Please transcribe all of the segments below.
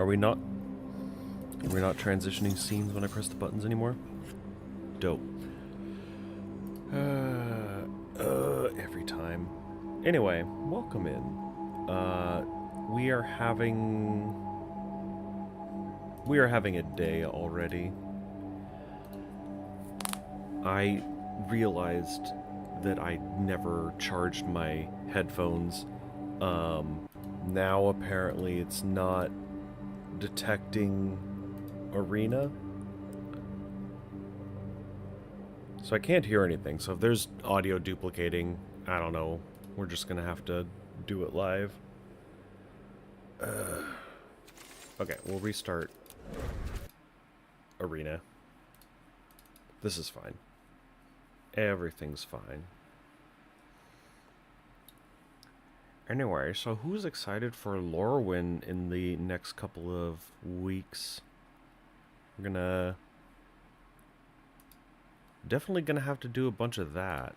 Are we not? We're not transitioning scenes when I press the buttons anymore? Dope. Every time. Anyway, welcome in. We are having a day already. I realized that I never charged my headphones. Now apparently it's not detecting Arena. So I can't hear anything. So if there's audio duplicating, I don't know. We're just gonna have to do it live. Okay, we'll restart Arena. This is fine. Everything's fine. Anyway, so who's excited for Lorwyn in the next couple of weeks? We're definitely gonna have to do a bunch of that.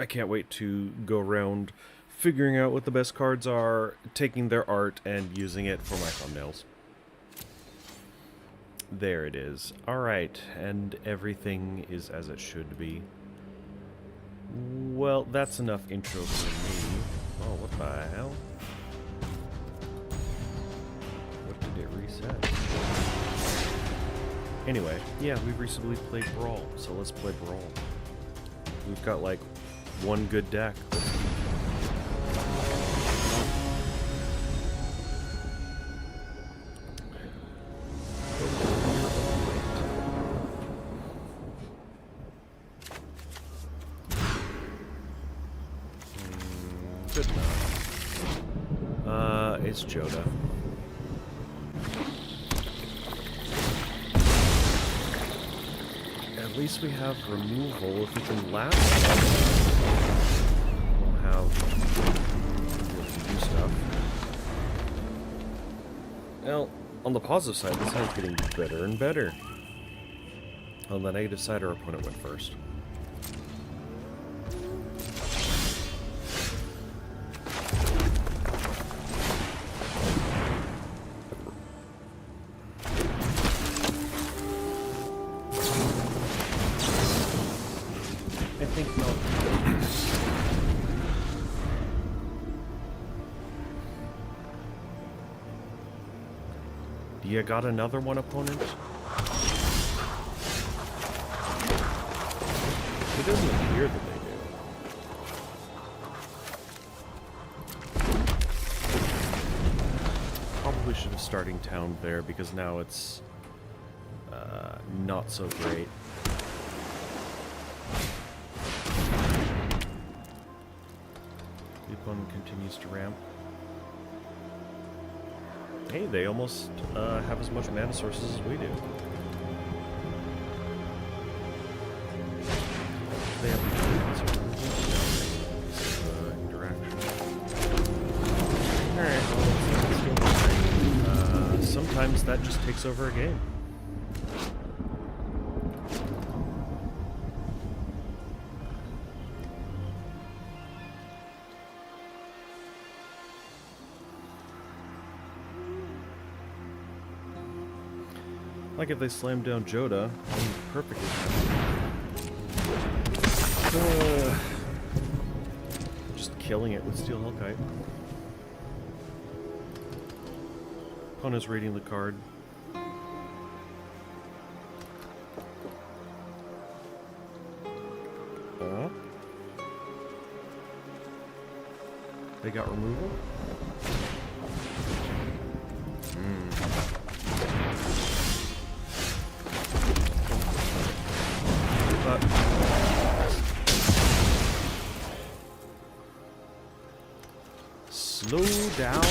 I can't wait to go around figuring out what the best cards are, taking their art and using it for my thumbnails. There it is. Alright, and everything is as it should be. Well, that's enough intro for me. Oh, what the hell? What did it reset? Anyway, yeah, we recently played Brawl, so let's play Brawl. We've got like one good deck. Good enough. It's Joda. At least we have removal. If we can last, we'll do stuff. Well, on the positive side, this hand's getting better and better. On the negative side, our opponent went first. I think not. You got another one, opponent? It doesn't appear that they do. Probably should have starting town there because now it's not so great. The opponent continues to ramp. Hey, they almost have as much mana sources as we do. They have interaction. Alright, sometimes that just takes over a game. Like if they slam down Joda, perfectly. Just killing it with Steel Hellkite. Opponent's reading the card. They got removal? Slow down.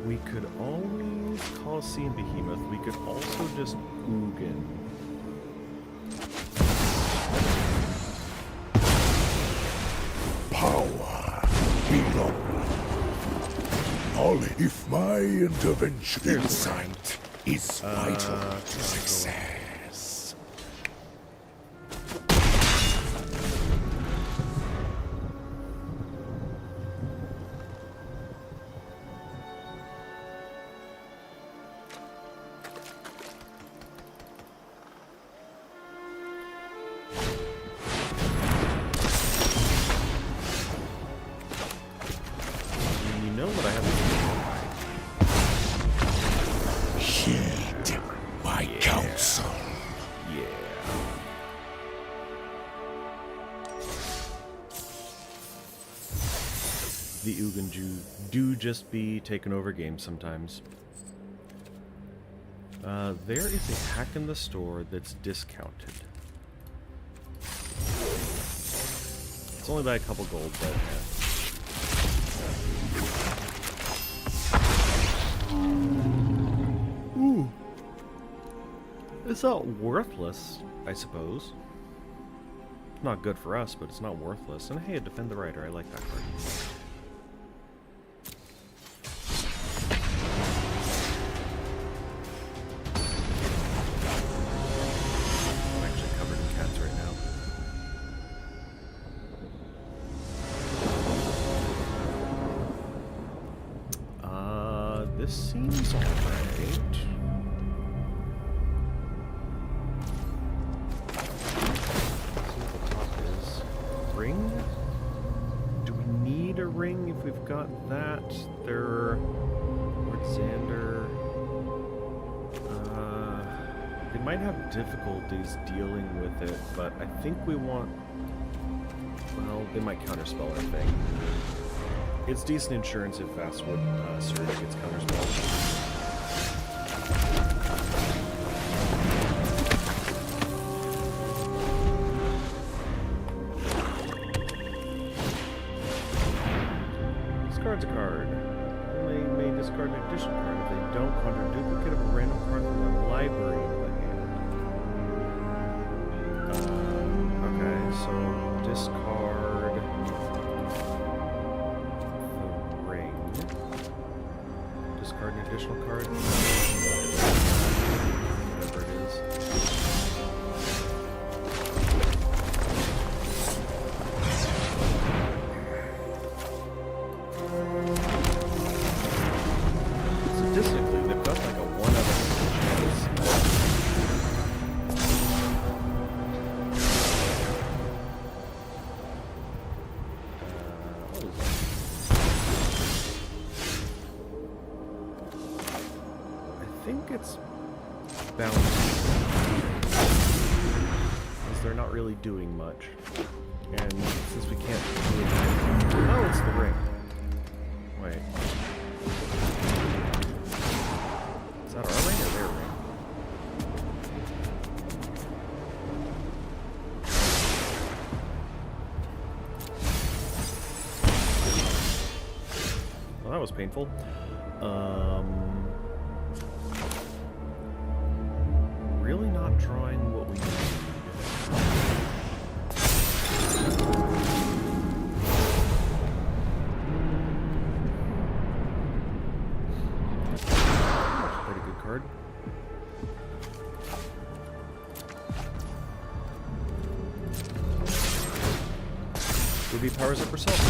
We could always Coliseum Behemoth. We could also just Ugin. Power belongs if my intervention Here's the insight is vital to go. success. You know what I have to Heed my counsel. do? Yeah. The Uganju do just be taking over games sometimes. There is a hack in the store that's discounted. It's only by a couple gold, but ooh, it's not worthless, I suppose. Not good for us, but it's not worthless. And hey, defend the writer. I like that card. I'm actually covered in cats right now. This seems alright. Ring? Do we need a ring if we've got that? Lord Xander. They might have difficulties dealing with it, but I think we want... Well, they might counterspell our thing. It's decent insurance if Fastwood Surge gets counterspelled. Discards a card. They may discard an additional card if they don't conjure a duplicate of a random card from the library into the hand. Okay, so discard the ring. Discard an additional card. Whatever it is. Statistically, they've got like a 1 out of 6 chance. What is that? I think it's balanced. Because they're not really doing much. And since we can't do it... Oh, it's the ring. Wait. Is that our ring or their ring? Well, that was painful. Really not drawing what we need. Pretty good card. Ruby powers up herself now.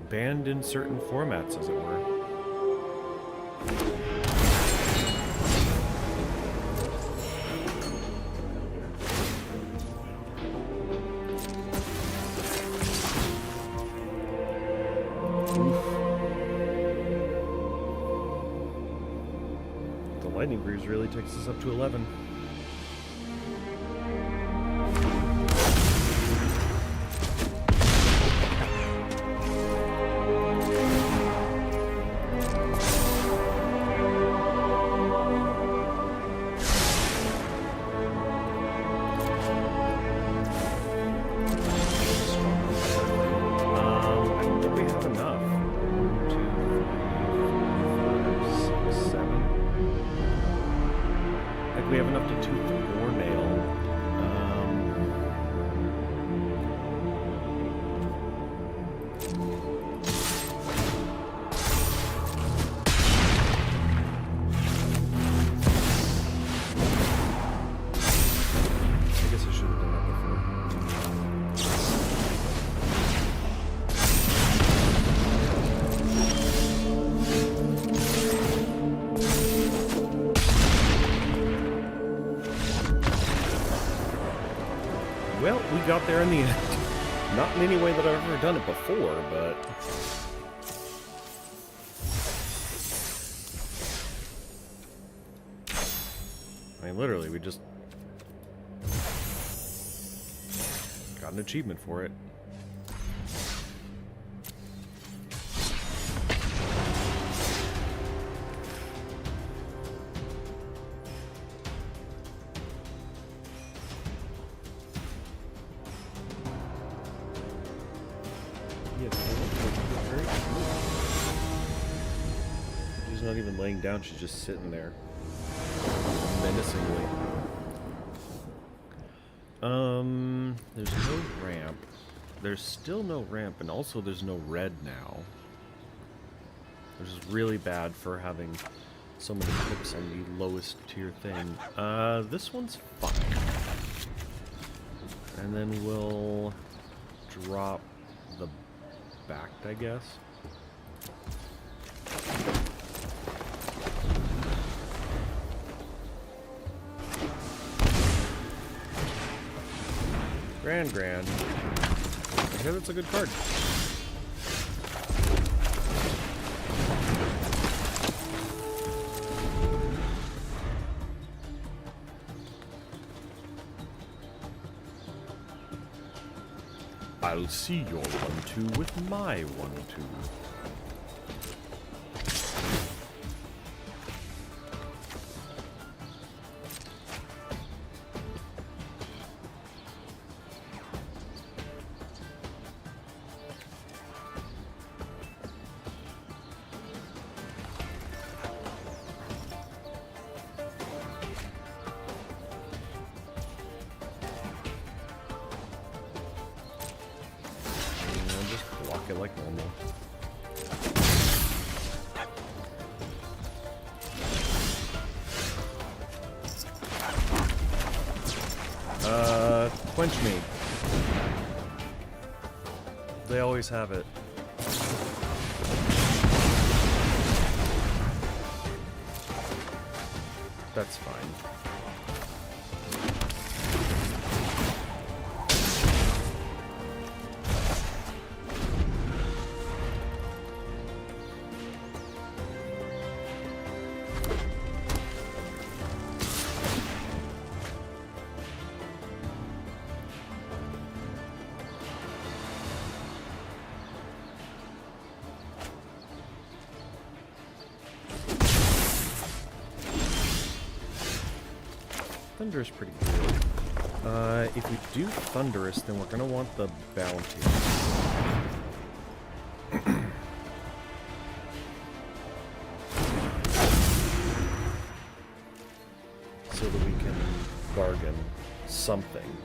Banned in certain formats, as it were. The Lightning Greaves really takes us up to 11. a tooth or nail. I guess I should have done that before. Well, we got there in the end. Not in any way that I've ever done it before, but... I mean, literally, we just... got an achievement for it. She's not even laying down, she's just sitting there. Menacingly. There's no ramp. There's still no ramp, and also there's no red now. Which is really bad for having so many clips on the lowest tier thing. This one's fine. And then we'll drop the backed, I guess. Grand. I hear that's a good card. I'll see your 1-2 with my 1-2. Like normal. Quench me. They always have it. That's fine. Thunder is pretty good. If we do Thunderous, then we're going to want the bounty. So that we can bargain something.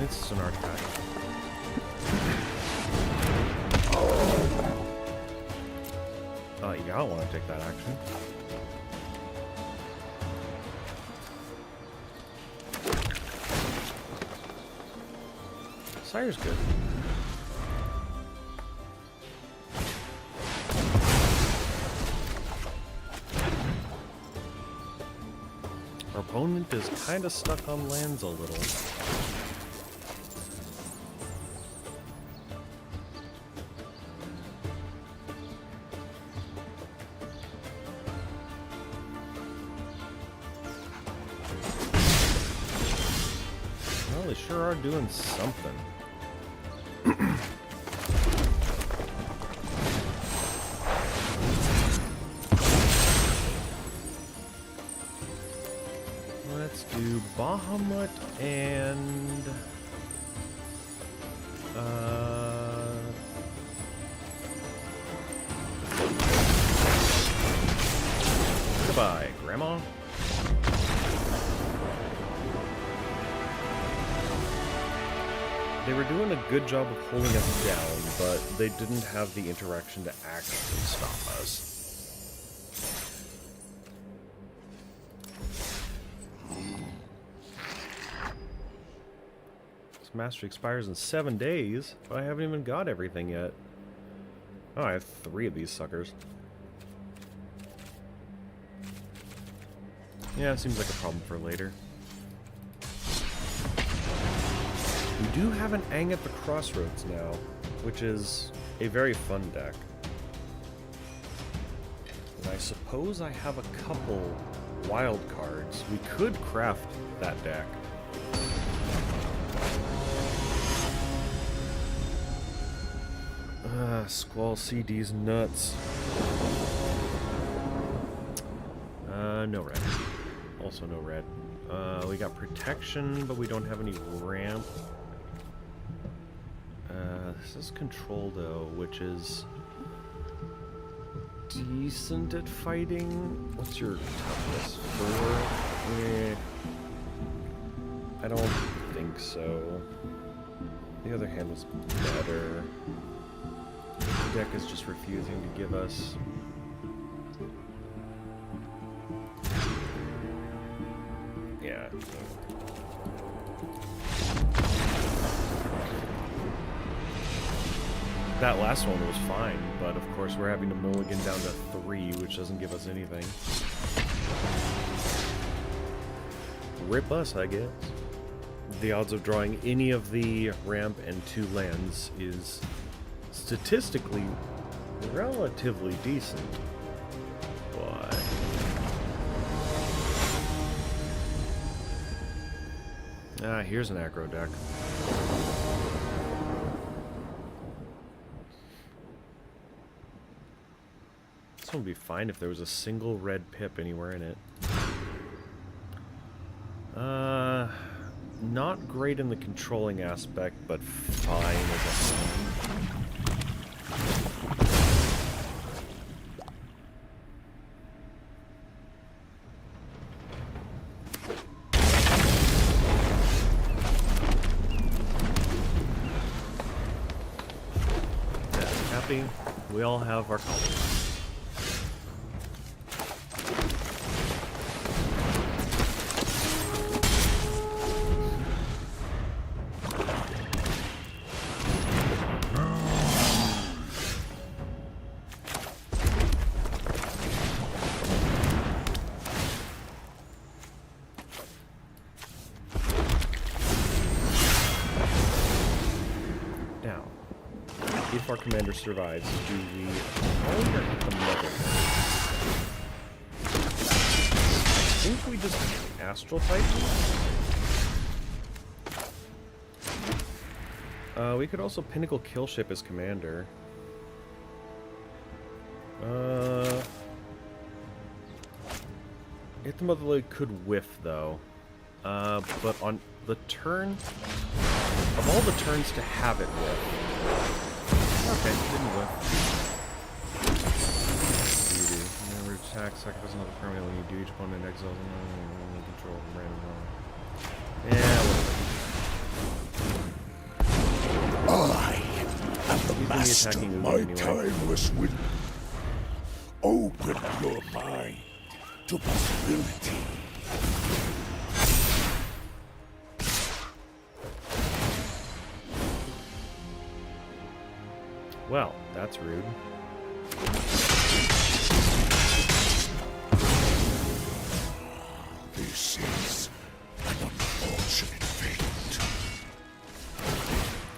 It's an artifact. Yeah, I want to take that action. Sire's good. Our opponent is kind of stuck on lands a little. sure are doing something. Let's do Bahamut and goodbye, Grandma. They were doing a good job of holding us down, but they didn't have the interaction to actually stop us. This mastery expires in 7 days, but I haven't even got everything yet. Oh, I have 3 of these suckers. Yeah, it seems like a problem for later. We do have an Aang at the Crossroads now, which is a very fun deck. And I suppose I have a couple wild cards. We could craft that deck. Squall CD's nuts. No red. Also no red. We got protection, but we don't have any ramp. This is control though, which is decent at fighting. What's your toughness? 4? Eh. I don't think so. The other hand was better. The deck is just refusing to give us. Yeah. That last one was fine, but of course we're having to mulligan down to 3, which doesn't give us anything. Rip us, I guess. The odds of drawing any of the ramp and 2 lands is statistically relatively decent. But here's an aggro deck. This one would be fine if there was a single red pip anywhere in it. Not great in the controlling aspect, but fine as a whole. Yeah, happy. We all have our colors. If our commander survives, do we only hit the mother? I think we just Astral Titan. We could also Pinnacle Killship as commander. Hit the Motherlode could whiff though. But on the turn, of all the turns to have it whiff. Okay, didn't whiff. Beauty. Never attack, sacrifice another permanent when you do. Each opponent exiles and control from random. Yeah, I am the master. My time was with. Open your mind to possibility. Well, that's rude. This is an unfortunate fate.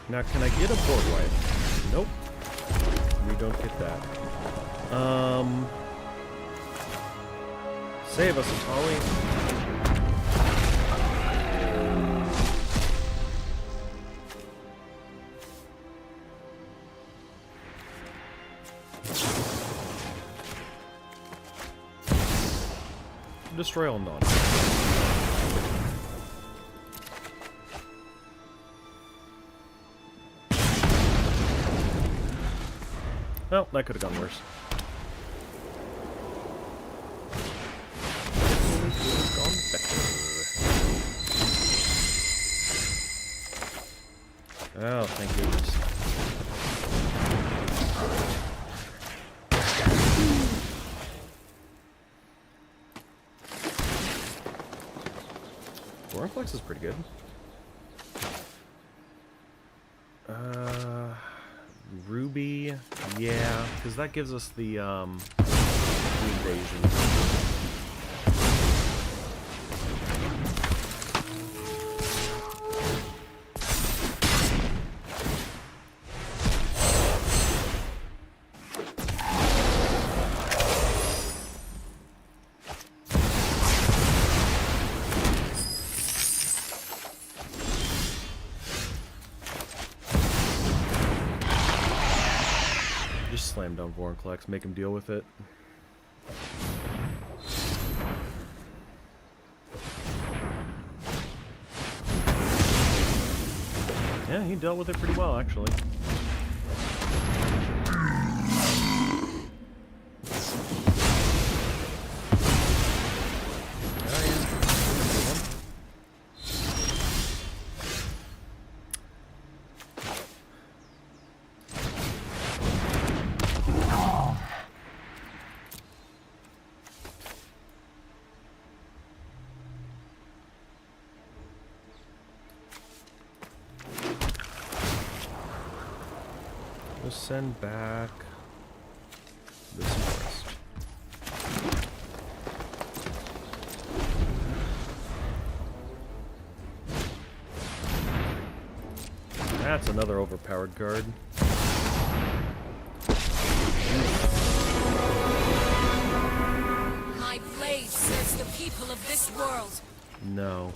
Now, can I get a board wipe? Nope. We don't get that. Save us, Atali. Destroy all non. Well, that could have gone worse. Gone better. Oh, thank goodness. Warflex is pretty good. Ruby, yeah, because that gives us the invasion. Slam down Vorinclex, make him deal with it. Yeah, he dealt with it pretty well, actually. Let's send back this forest. That's another overpowered card. My blade serves the people of this world. No.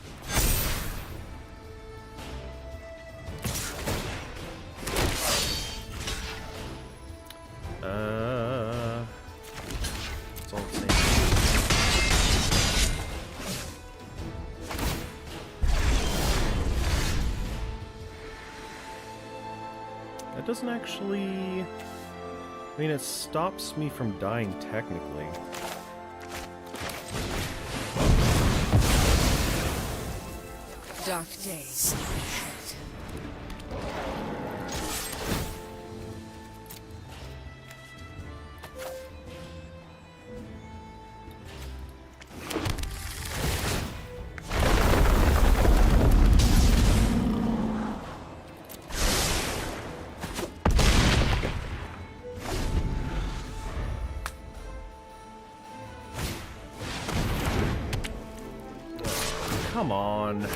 It's all the same. That doesn't actually... I mean, it stops me from dying technically. Dark days ahead. Come on.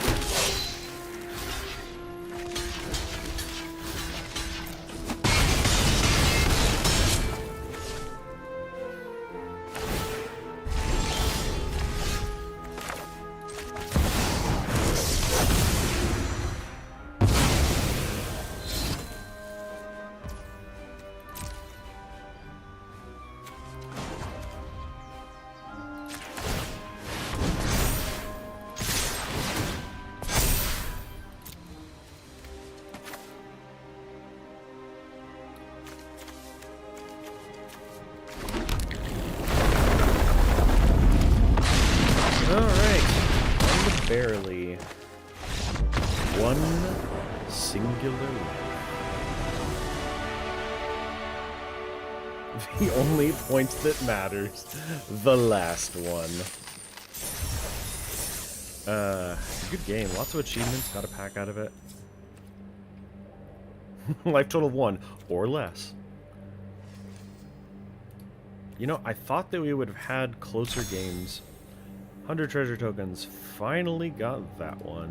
Barely. One singular life. The only point that matters. The last one. Good game. Lots of achievements. Got a pack out of it. Life total of 1 or less. You know, I thought that we would have had closer games. 100 treasure tokens. Finally got that one.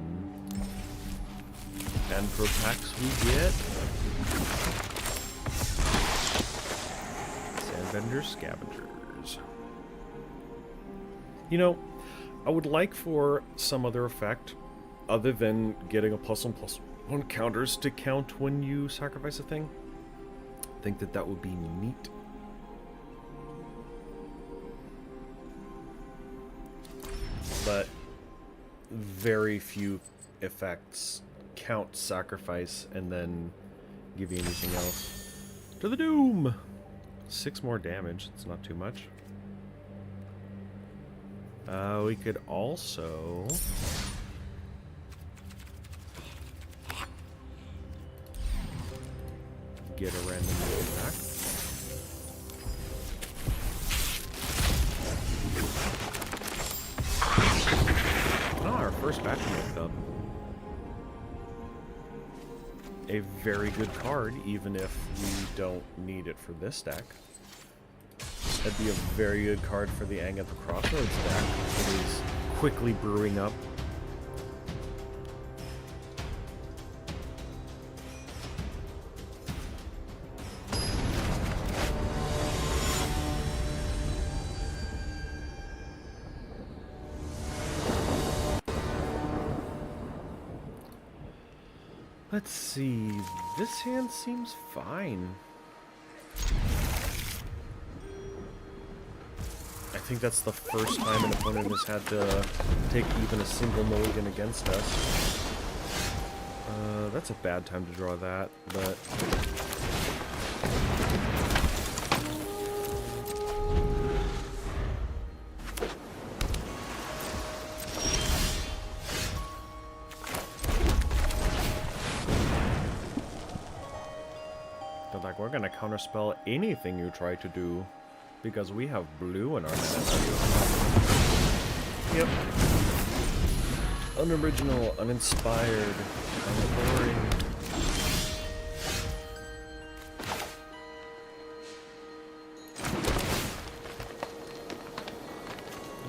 And for packs we get... Sandbender Scavengers. You know, I would like for some other effect, other than getting a +1/+1 counters to count when you sacrifice a thing. I think that would be neat. very few effects count sacrifice and then give you anything else. To the doom! 6 more damage. It's not too much. We could also... get a random attack. Our first Batman Cub. A very good card, even if we don't need it for this deck. That'd be a very good card for the Ang at the Crossroads deck. It is quickly brewing up. Let's see, this hand seems fine. I think that's the first time an opponent has had to take even a single mulligan against us. That's a bad time to draw that, but... We're gonna counterspell anything you try to do, because we have blue in our mana value. Yep. Unoriginal, uninspired, unboring.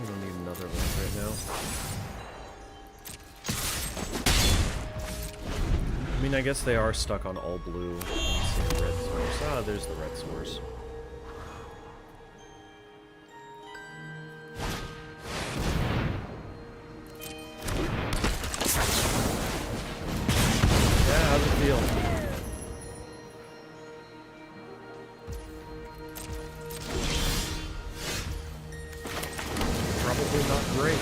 We don't need another one right now. I mean, I guess they are stuck on all blue. Red source. Ah, there's the red source. Yeah, how's it feel? Probably not great.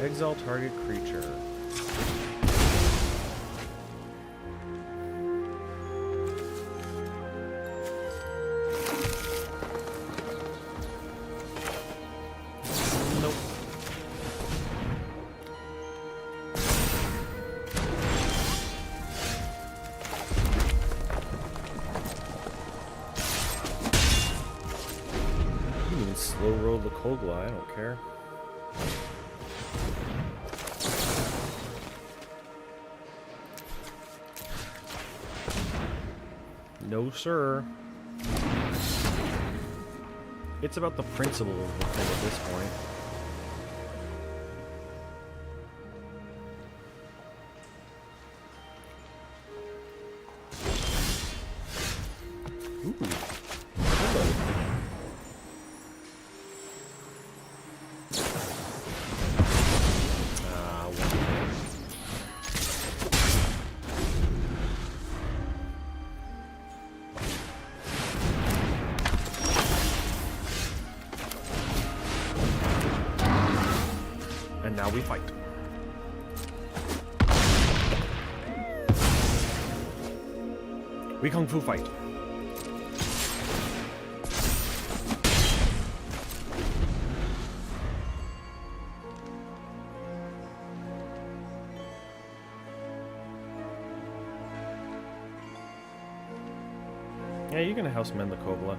Exile target creature. Nope. You can slow roll the Kogla, I don't care. No, sir. It's about the principle of the thing at this point. Ooh. Hello. And now we fight. We kung fu fight. Yeah, you're gonna house mend the Kobla.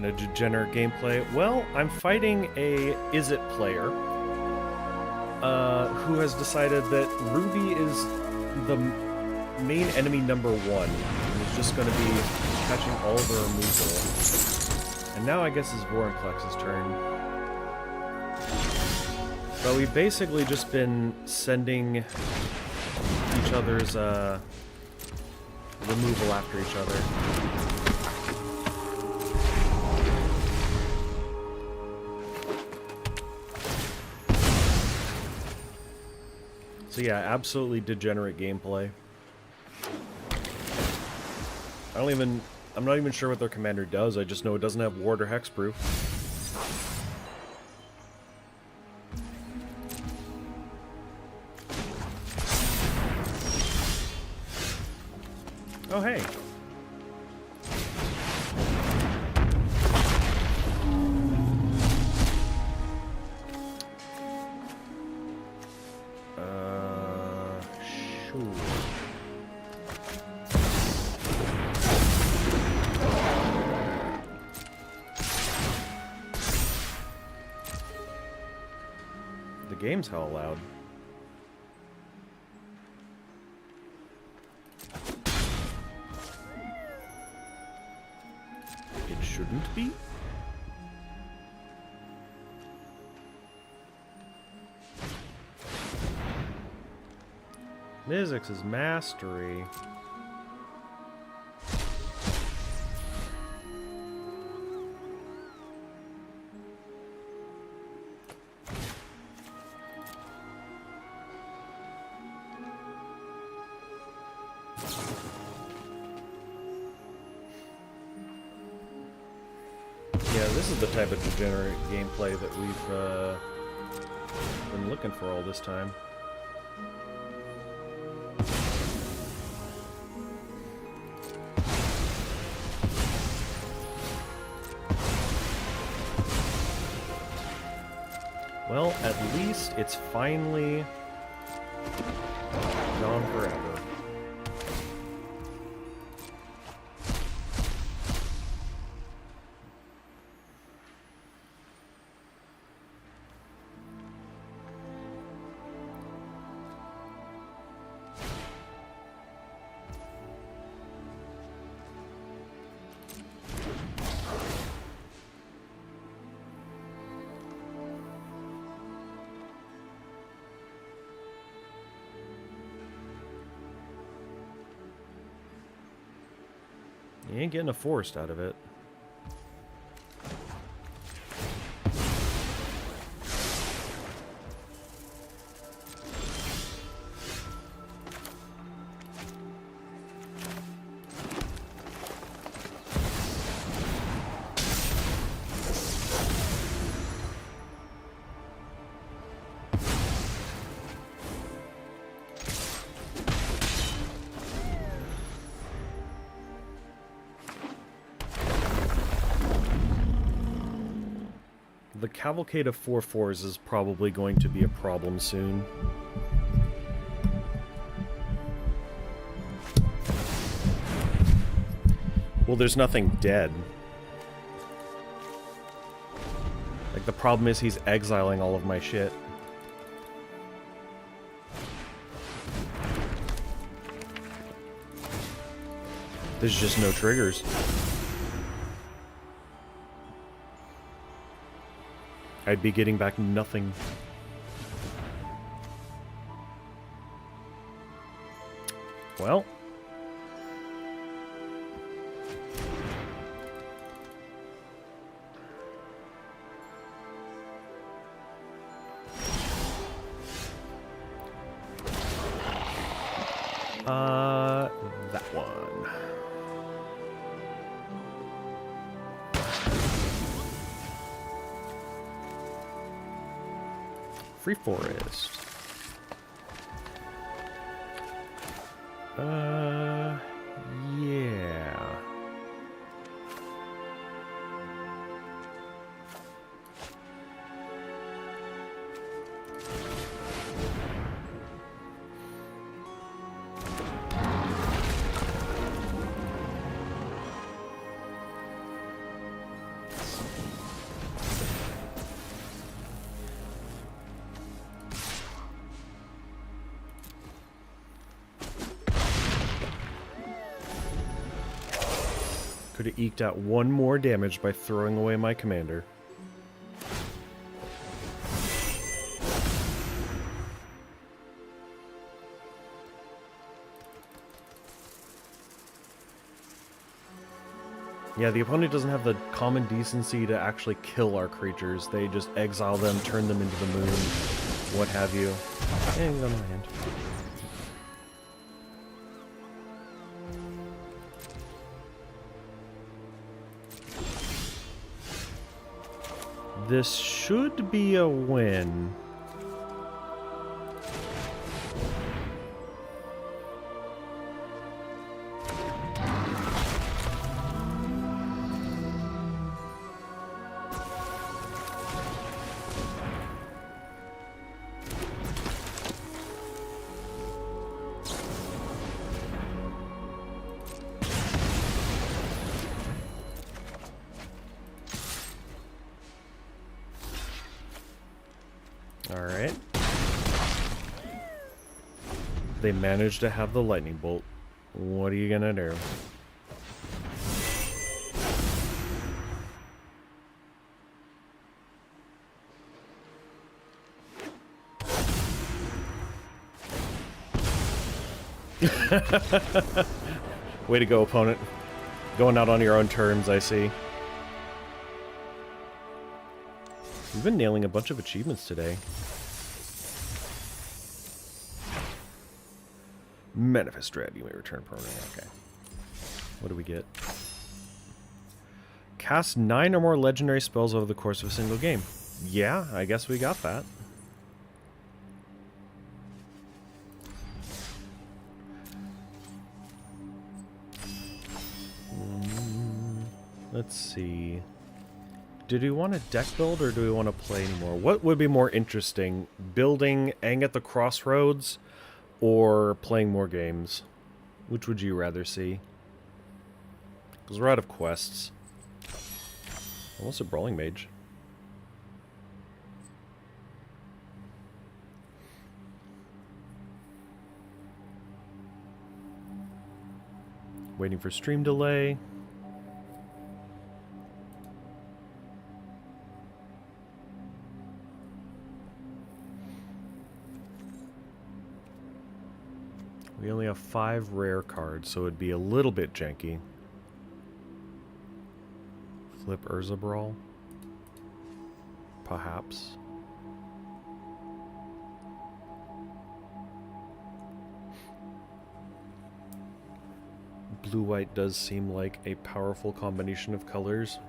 kind of degenerate gameplay? Well, I'm fighting a Is-It player who has decided that Ruby is the main enemy number 1 and is just going to be catching all of their removal. And now I guess it's Vorinclex's turn. But we've basically just been sending each other's removal after each other. So yeah, absolutely degenerate gameplay. I'm not even sure what their commander does, I just know it doesn't have ward or hexproof. Oh hey. Sure. The game's hell loud. It shouldn't be. Mizzix's mastery. Yeah, this is the type of degenerate gameplay that we've been looking for all this time. Well, at least it's finally gone forever. You ain't getting a forest out of it. The cavalcade of 4/4s is probably going to be a problem soon. Well, there's nothing dead. Like, the problem is he's exiling all of my shit. There's just no triggers. I'd be getting back nothing. Well. That one. Free forest. Yeah. Could have eked out one more damage by throwing away my commander. Yeah, the opponent doesn't have the common decency to actually kill our creatures. They just exile them, turn them into the moon, what have you. And he's on my hand. This should be a win. Alright. They managed to have the lightning bolt. What are you gonna do? Way to go, opponent. Going out on your own terms, I see. You've been nailing a bunch of achievements today. Manifest Dread. You may return permanently. Okay. What do we get? Cast 9 or more legendary spells over the course of a single game. Yeah, I guess we got that. Let's see. Do we want a deck build or do we want to play anymore? What would be more interesting? Building Aang at the Crossroads or playing more games? Which would you rather see? Because we're out of quests. Almost a Brawling Mage. Waiting for stream delay. We only have 5 rare cards, so it'd be a little bit janky. Flip Urza Brawl? Perhaps. Blue-white does seem like a powerful combination of colors.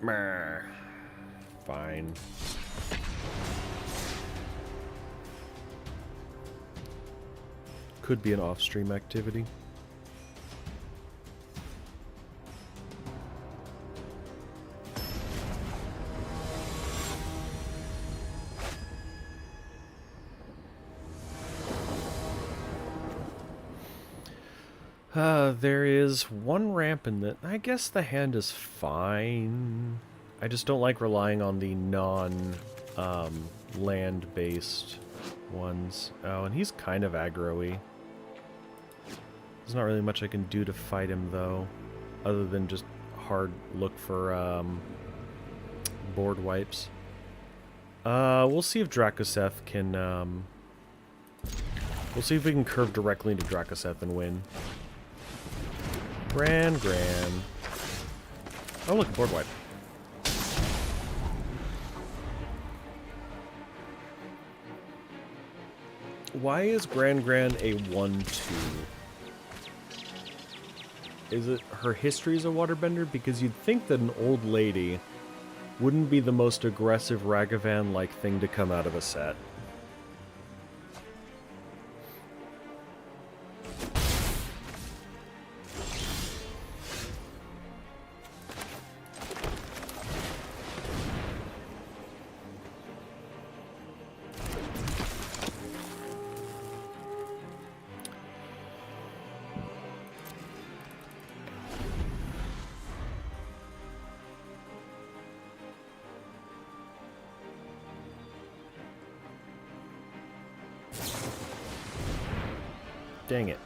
Meh. Fine. Could be an off-stream activity. There is one ramp in that. I guess the hand is fine. I just don't like relying on the non-land-based ones. Oh, and he's kind of aggro-y. There's not really much I can do to fight him, though, other than just hard look for board wipes. We'll see if Dracoseth can... we'll see if we can curve directly into Dracoseth and win. Gran. Oh, look, board wipe. Why is Gran a 1/2? Is it her history as a waterbender? Because you'd think that an old lady wouldn't be the most aggressive Ragavan-like thing to come out of a set. Dang it.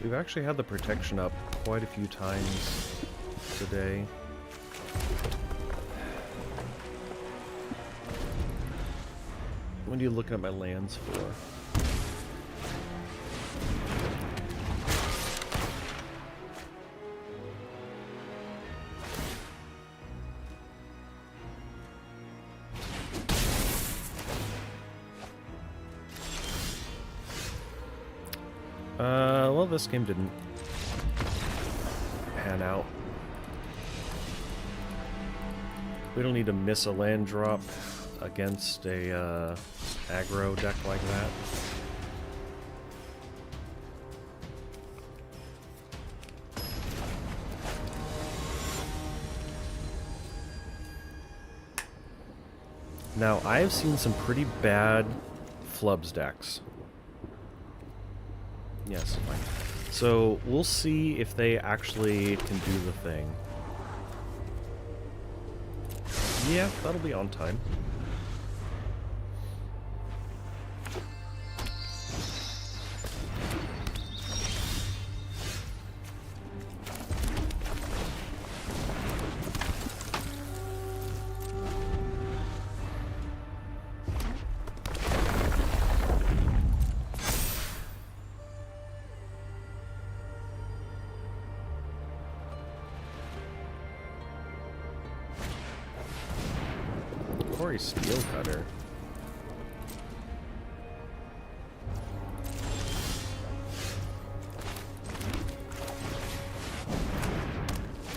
We've actually had the protection up quite a few times today. What are you looking at my lands for? Well, this game didn't pan out. We don't need to miss a land drop against a aggro deck like that. Now, I have seen some pretty bad flubs decks. Yes, fine. So, we'll see if they actually can do the thing. Yeah, that'll be on time. Steel cutter.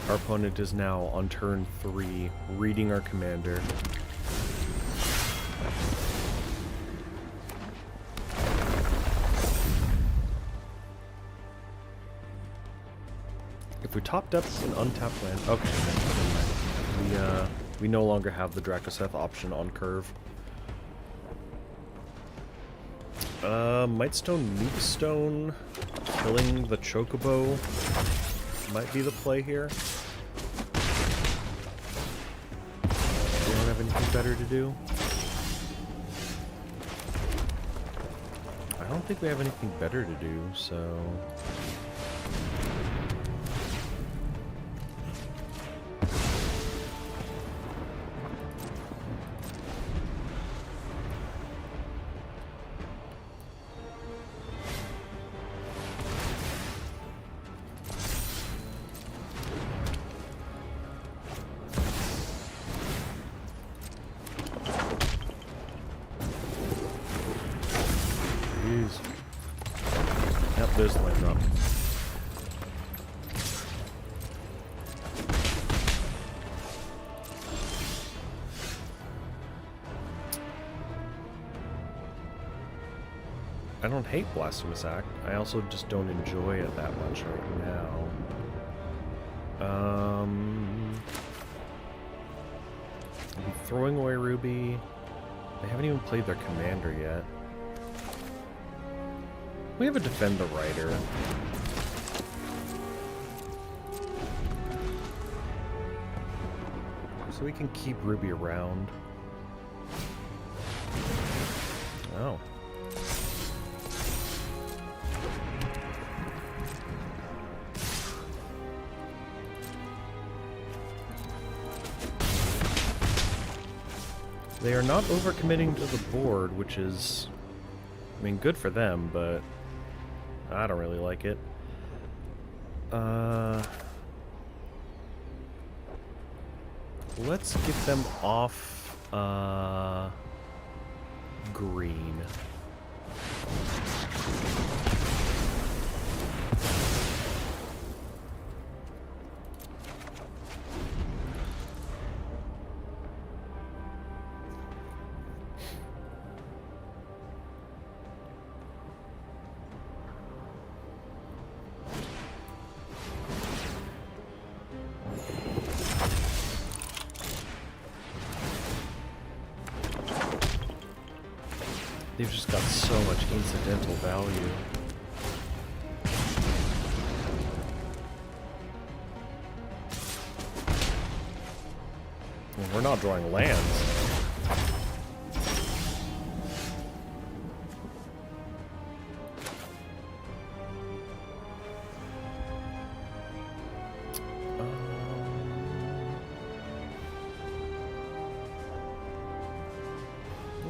Our opponent is now on turn 3, reading our commander. If we topped up an untapped land, okay, never mind. We no longer have the Dracoseth option on curve. Mightstone, Nukestone, killing the Chocobo might be the play here. We don't have anything better to do. I don't think we have anything better to do, so... Yep, there's the land drop. I don't hate Blasphemous Act. I also just don't enjoy it that much right now. I'll be throwing away Ruby. They haven't even played their commander yet. We have a Defend the Rider. So we can keep Ruby around. Oh. They are not overcommitting to the board, which is, I mean, good for them, but I don't really like it. Let's get them off, green. They've just got so much incidental value. Well, we're not drawing lands.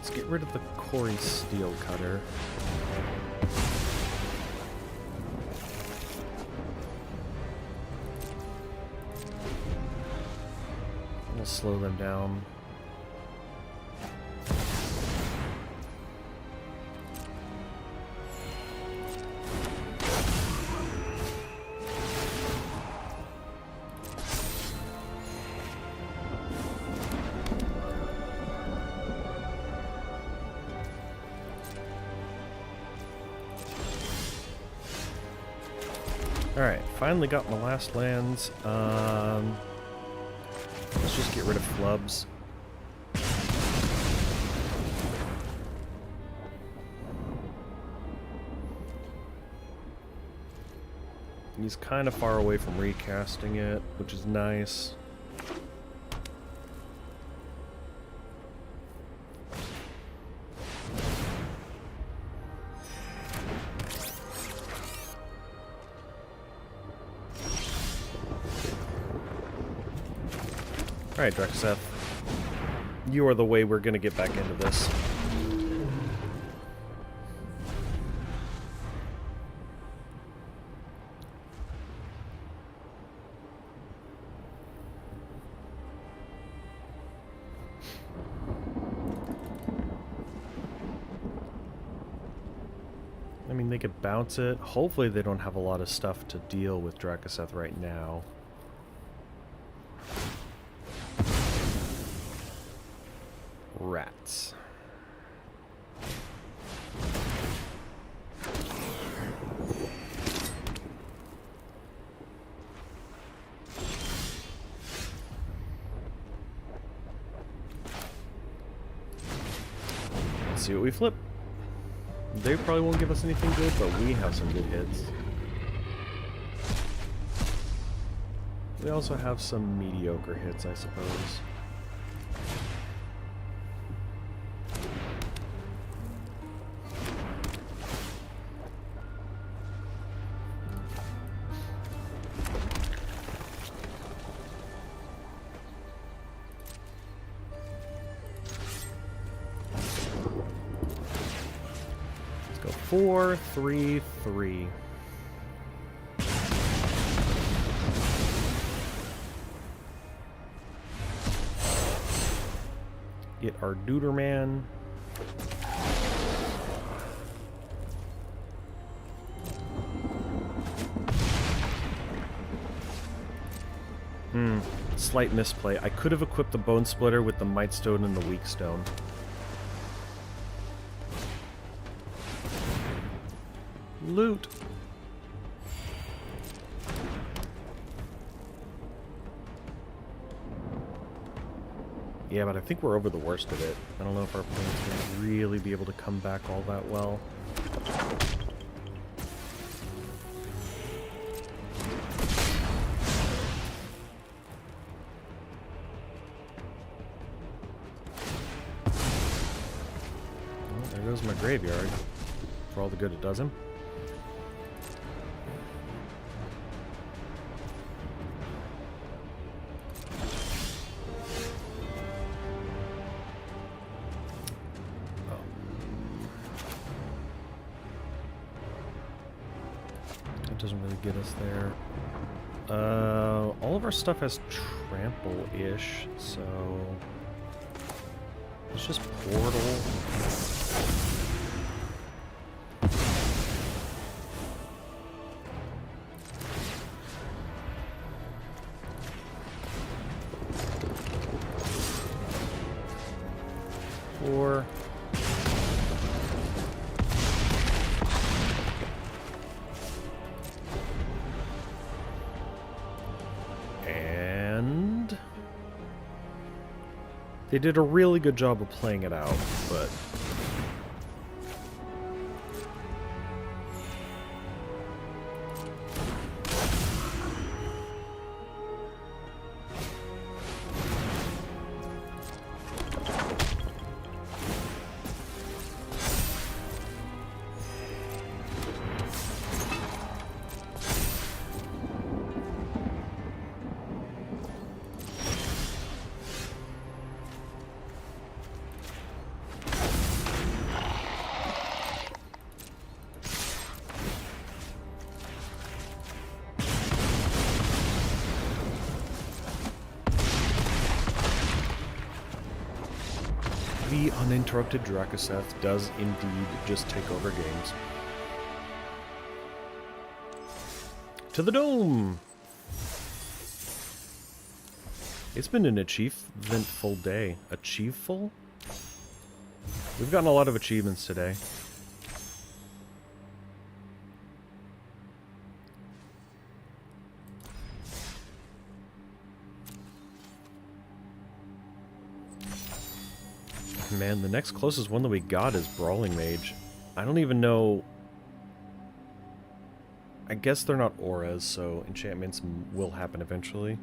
Let's get rid of the Cory Steel Cutter. We'll slow them down. Alright, finally got my last lands. Let's just get rid of flubs. He's kind of far away from recasting it, which is nice. Alright, Drexeth. You are the way we're gonna get back into this. I mean, they could bounce it. Hopefully they don't have a lot of stuff to deal with Drexeth right now. Rats. Let's see what we flip. They probably won't give us anything good, but we have some good hits. We also have some mediocre hits, I suppose. Let's go 4, 3, 3. Get our Duderman. Slight misplay. I could have equipped the Bone Splitter with the Might Stone and the Weak Stone. Loot. Yeah, but I think we're over the worst of it. I don't know if our plan's going to really be able to come back all that well. Well, there goes my graveyard, for all the good it does him. Doesn't really get us there. All of our stuff has trample-ish, so it's just portal. Four. They did a really good job of playing it out, but The uninterrupted Drakoseth does indeed just take over games. To the dome! It's been an achievement-full day. Achieveful? We've gotten a lot of achievements today. Man, the next closest one that we got is Brawling Mage. I don't even know... I guess they're not auras, so enchantments will happen eventually.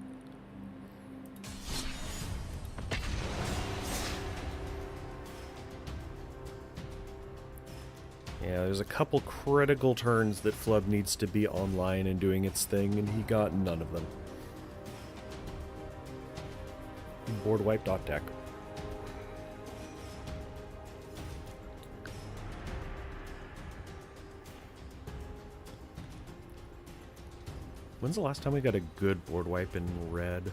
Yeah, there's a couple critical turns that Flub needs to be online and doing its thing, and he got none of them. Board wipe dot deck. When's the last time we got a good board wipe in red?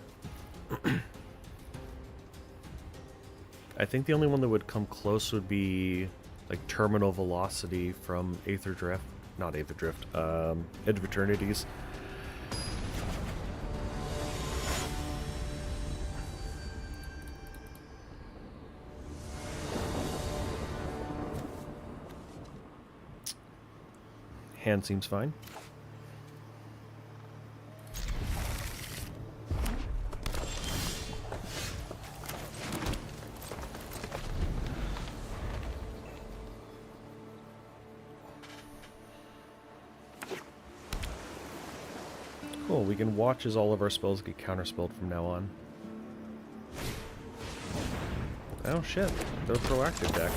I think the only one that would come close would be like Terminal Velocity from Aether Drift. Not Aether Drift, Edge of Eternities. Hand seems fine. Cool, we can watch as all of our spells get counterspelled from now on. Oh shit, they're a proactive deck.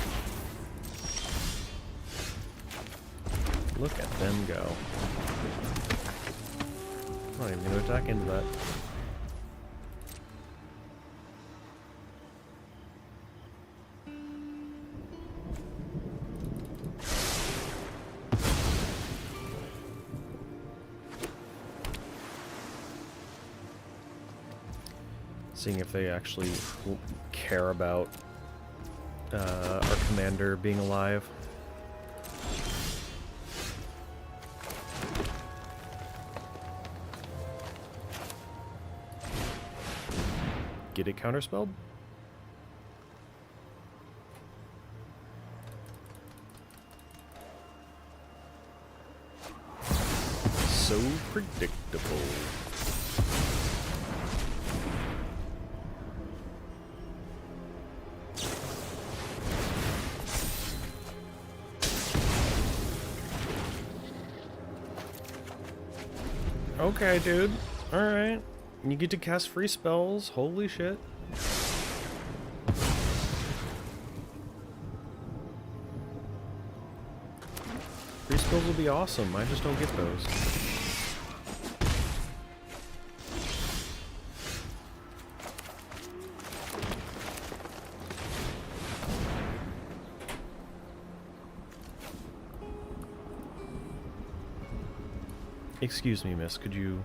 Look at them go. I'm not even going to attack into that. Seeing if they actually care about our commander being alive. Get it counterspelled? So predictable. Okay, dude. Alright. You get to cast free spells. Holy shit. Free spells will be awesome. I just don't get those. Excuse me, miss, could you...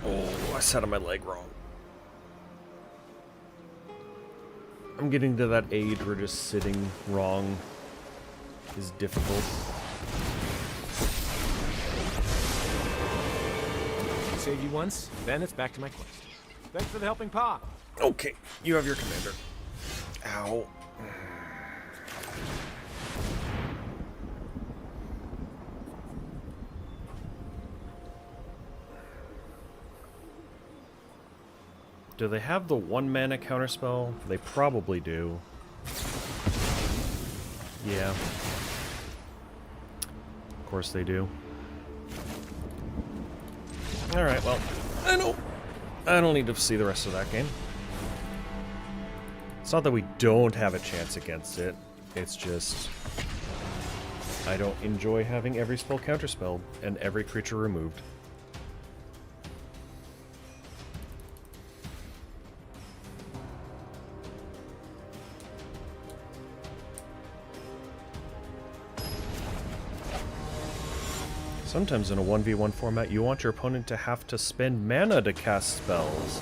Oh, I sat on my leg wrong. I'm getting to that age where just sitting wrong is difficult. Saved you once, then it's back to my quest. Thanks for the helping paw. Okay, you have your commander. Ow. Do they have the 1 mana counterspell? They probably do. Yeah. Of course they do. Alright, well, I don't need to see the rest of that game. It's not that we don't have a chance against it, it's just... I don't enjoy having every spell counterspelled and every creature removed. Sometimes in a 1v1 format, you want your opponent to have to spend mana to cast spells.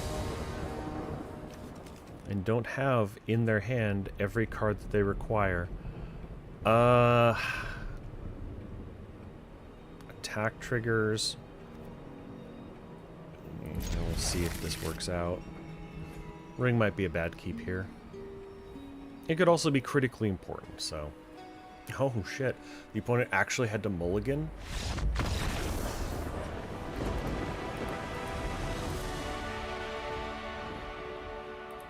And don't have in their hand every card that they require. Attack triggers. We'll see if this works out. Ring might be a bad keep here. It could also be critically important, so... Oh shit, the opponent actually had to mulligan?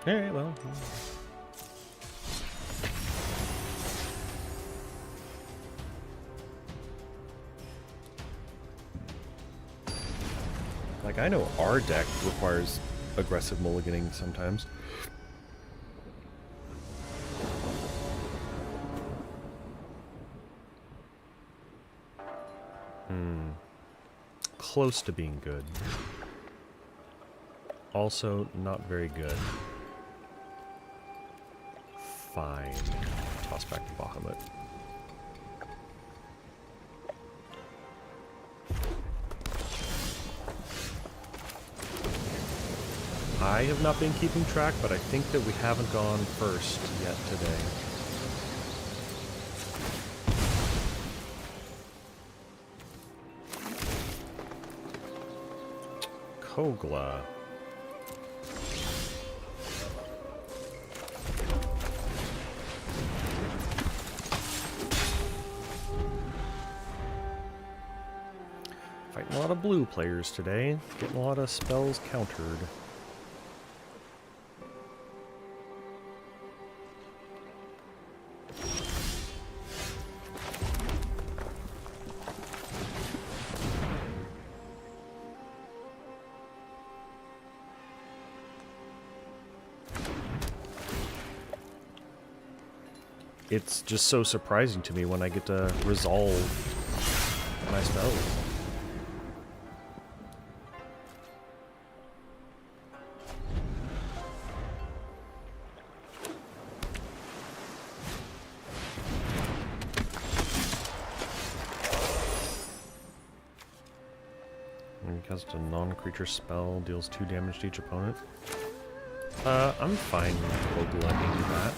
Alright, well... Like, I know our deck requires aggressive mulliganing sometimes. Close to being good. Also, not very good. Fine. Toss back to Bahamut. I have not been keeping track, but I think that we haven't gone first yet today. Kogla. Fighting a lot of blue players today, getting a lot of spells countered. It's just so surprising to me when I get to resolve my spells. Cast a non-creature spell, deals 2 damage to each opponent. I'm fine with letting that.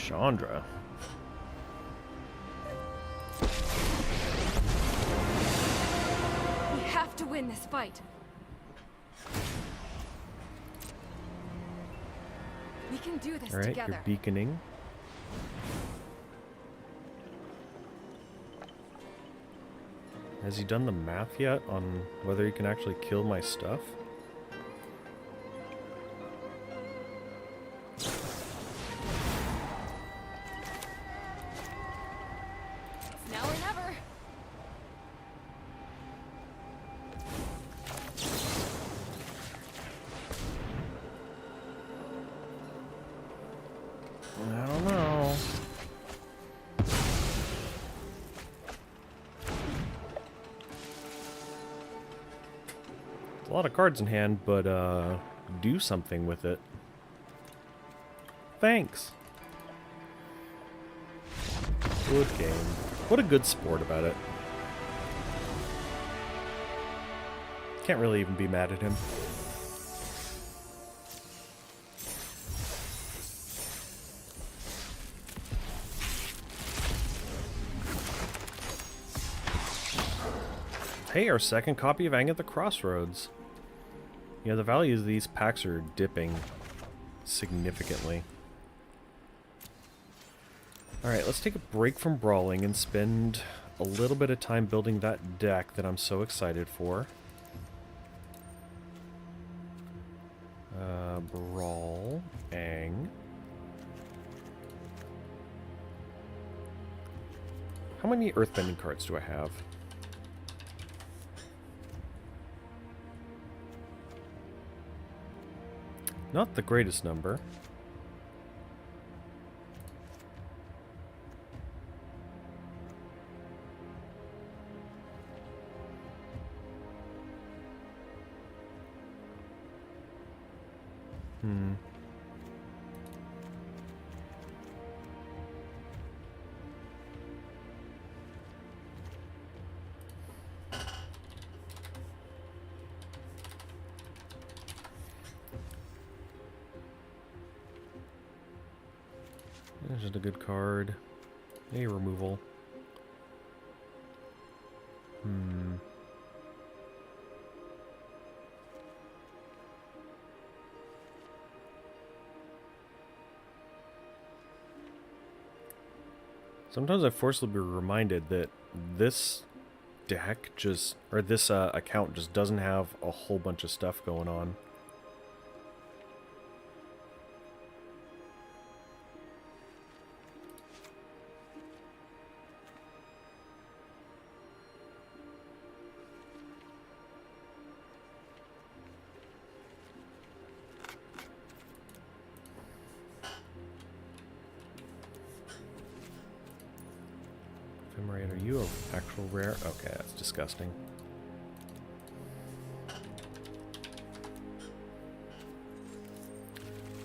Chandra. We have to win this fight. We can do this Alright, together. you're beaconing. Has he done the math yet on whether he can actually kill my stuff? Now or never. I don't know. A lot of cards in hand, but do something with it. Thanks. Good game. What a good sport about it. Can't really even be mad at him. Hey, our second copy of Ang at the Crossroads. Yeah, the values of these packs are dipping significantly. Alright, let's take a break from brawling and spend a little bit of time building that deck that I'm so excited for. Brawl, Ang. How many earthbending cards do I have? Not the greatest number. That's just a good card. A removal. Sometimes I forcibly be reminded that this deck just, or this account just doesn't have a whole bunch of stuff going on. Ephemerate, are you an actual rare? Okay, that's disgusting.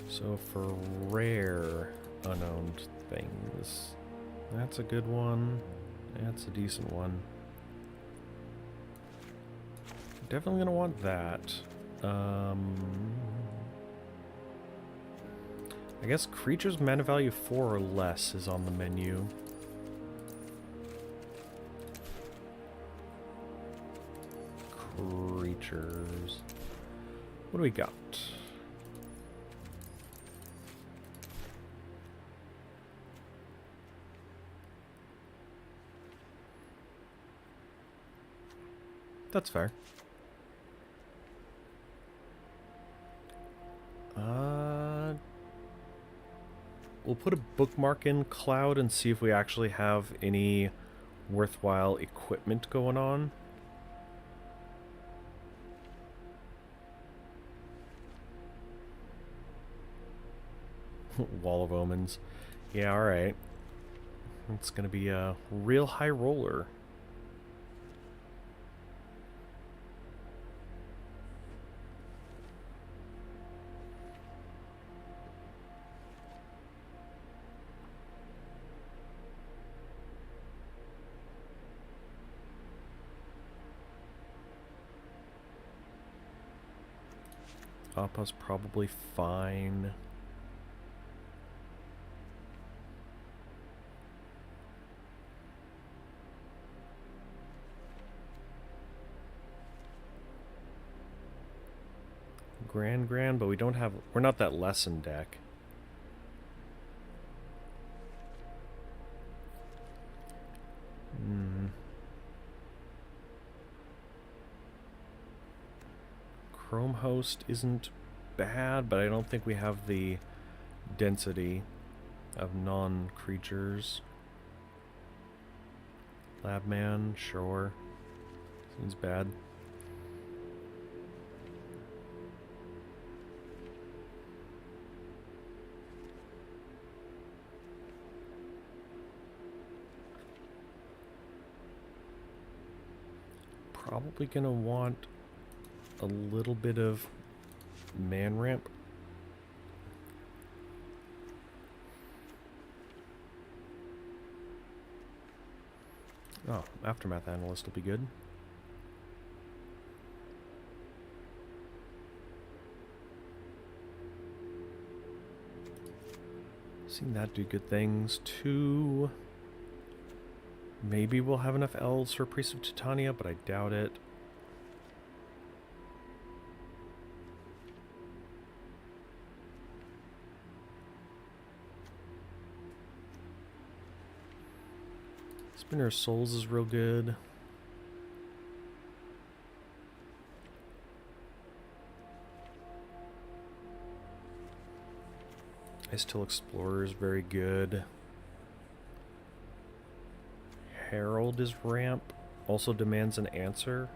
So for rare unowned things, that's a good one. That's a decent one. Definitely gonna want that. I guess creatures mana value 4 or less is on the menu. Creatures. What do we got? That's fair. We'll put a bookmark in Cloud and see if we actually have any worthwhile equipment going on. Wall of Omens. Yeah, alright. It's gonna be a real high roller. Appa's probably fine. Grand, but we don't have, we're not that lesson deck. Chrome Host isn't bad, but I don't think we have the density of non-creatures. Labman, sure. Seems bad. Probably gonna want a little bit of man ramp. Oh, Aftermath Analyst will be good. Seen that do good things too. Maybe we'll have enough elves for Priest of Titania, but I doubt it. Spinner of Souls is real good. Istill Explorer is very good. Herald is ramp. Also demands an answer.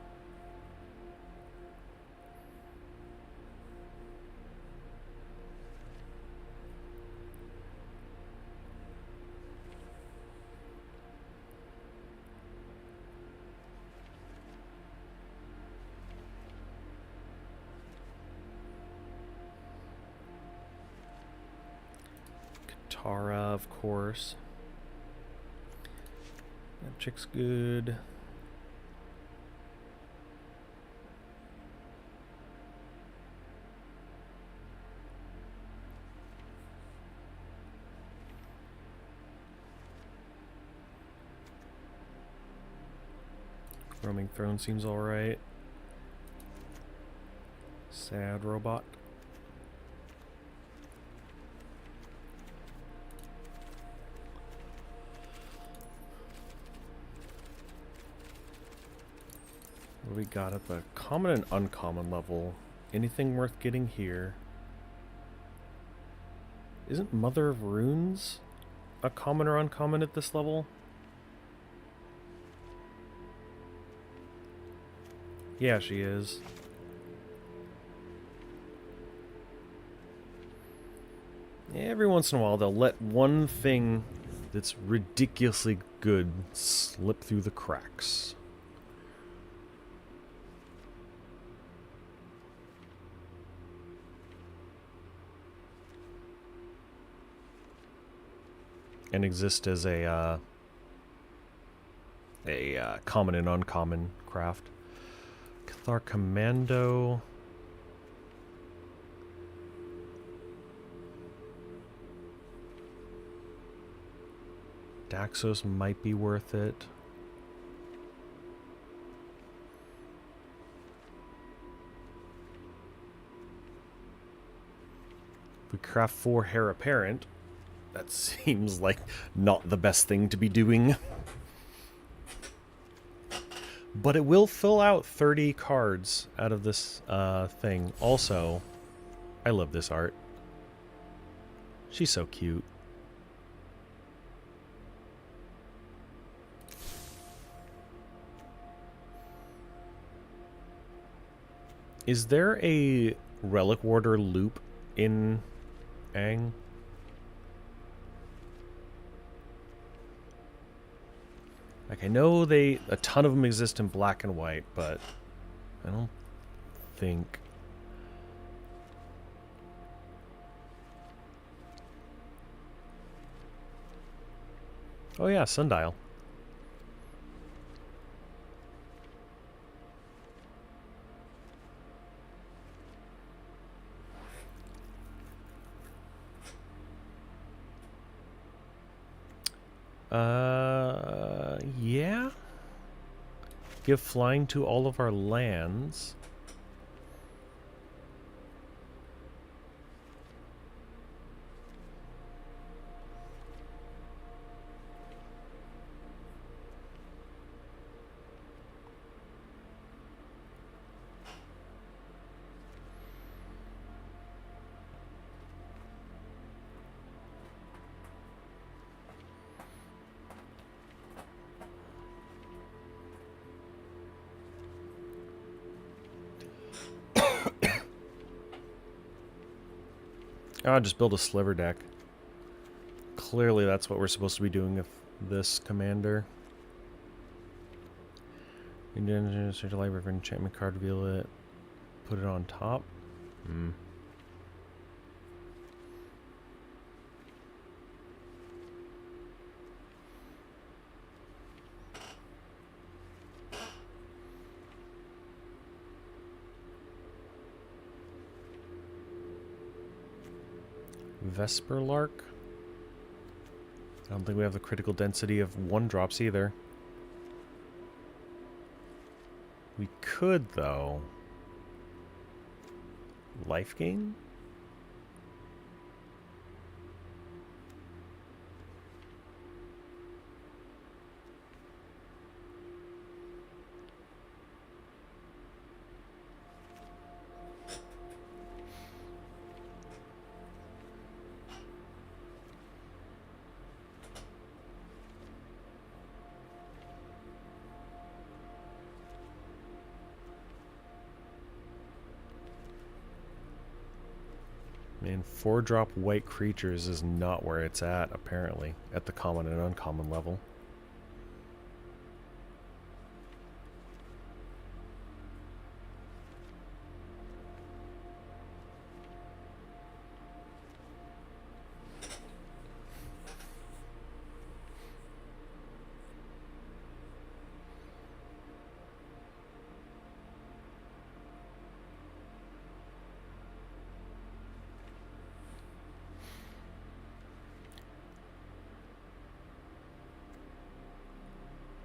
Katara, of course. That chick's good. Roaming Throne seems alright. Sad robot. What do we got at the common and uncommon level? Anything worth getting here? Isn't Mother of Runes a common or uncommon at this level? Yeah, she is. Every once in a while, they'll let one thing that's ridiculously good slip through the cracks. And exist as a common and uncommon craft. Cathar Commando. Daxos might be worth it. If we craft 4 Heir Apparent, that seems like not the best thing to be doing. But it will fill out 30 cards out of this thing. Also, I love this art. She's so cute. Is there a Relic Warder loop in Aang? Like, I know a ton of them exist in black and white, but I don't think... Oh yeah, Sundial. Yeah. Give flying to all of our lands. I'll just build a sliver deck. Clearly that's what we're supposed to be doing with this commander. Search a library for an enchantment card, reveal it, put it on top. Vesper Lark. I don't think we have the critical density of 1-drops either. We could, though. Life gain? Man, 4-drop white creatures is not where it's at, apparently, at the common and uncommon level.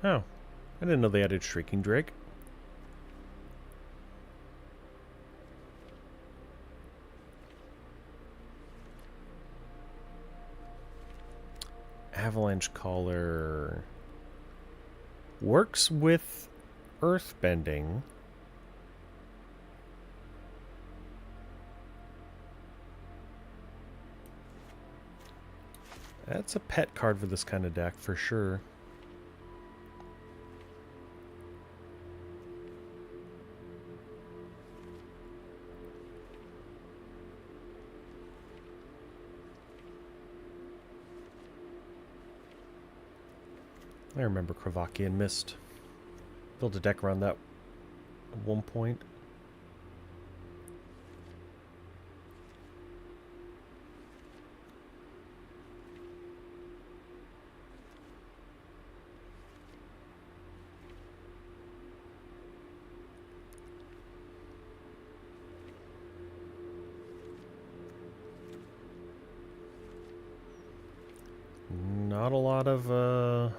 Oh, I didn't know they added Shrieking Drake. Avalanche Caller works with Earthbending. That's a pet card for this kind of deck for sure. I remember Kravakian Mist. Built a deck around that at one point. Not a lot of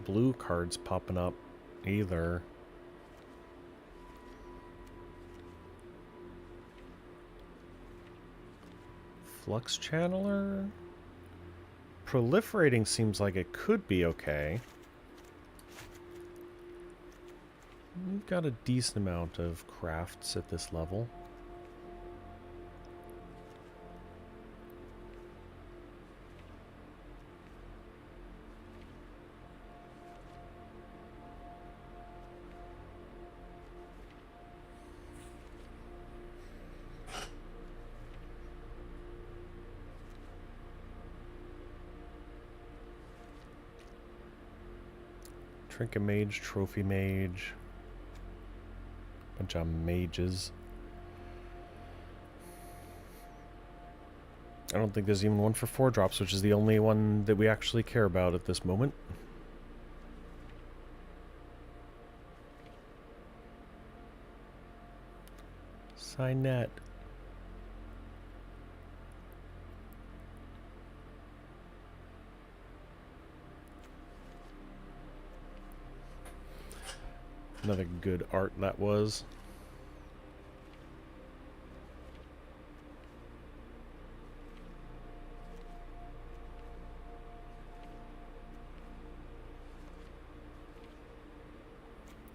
blue cards popping up either. Flux Channeler? Proliferating seems like it could be okay. We've got a decent amount of crafts at this level. Trinket Mage, Trophy Mage. Bunch of mages. I don't think there's even one for 4-drops, which is the only one that we actually care about at this moment. Signet. Another good art that was.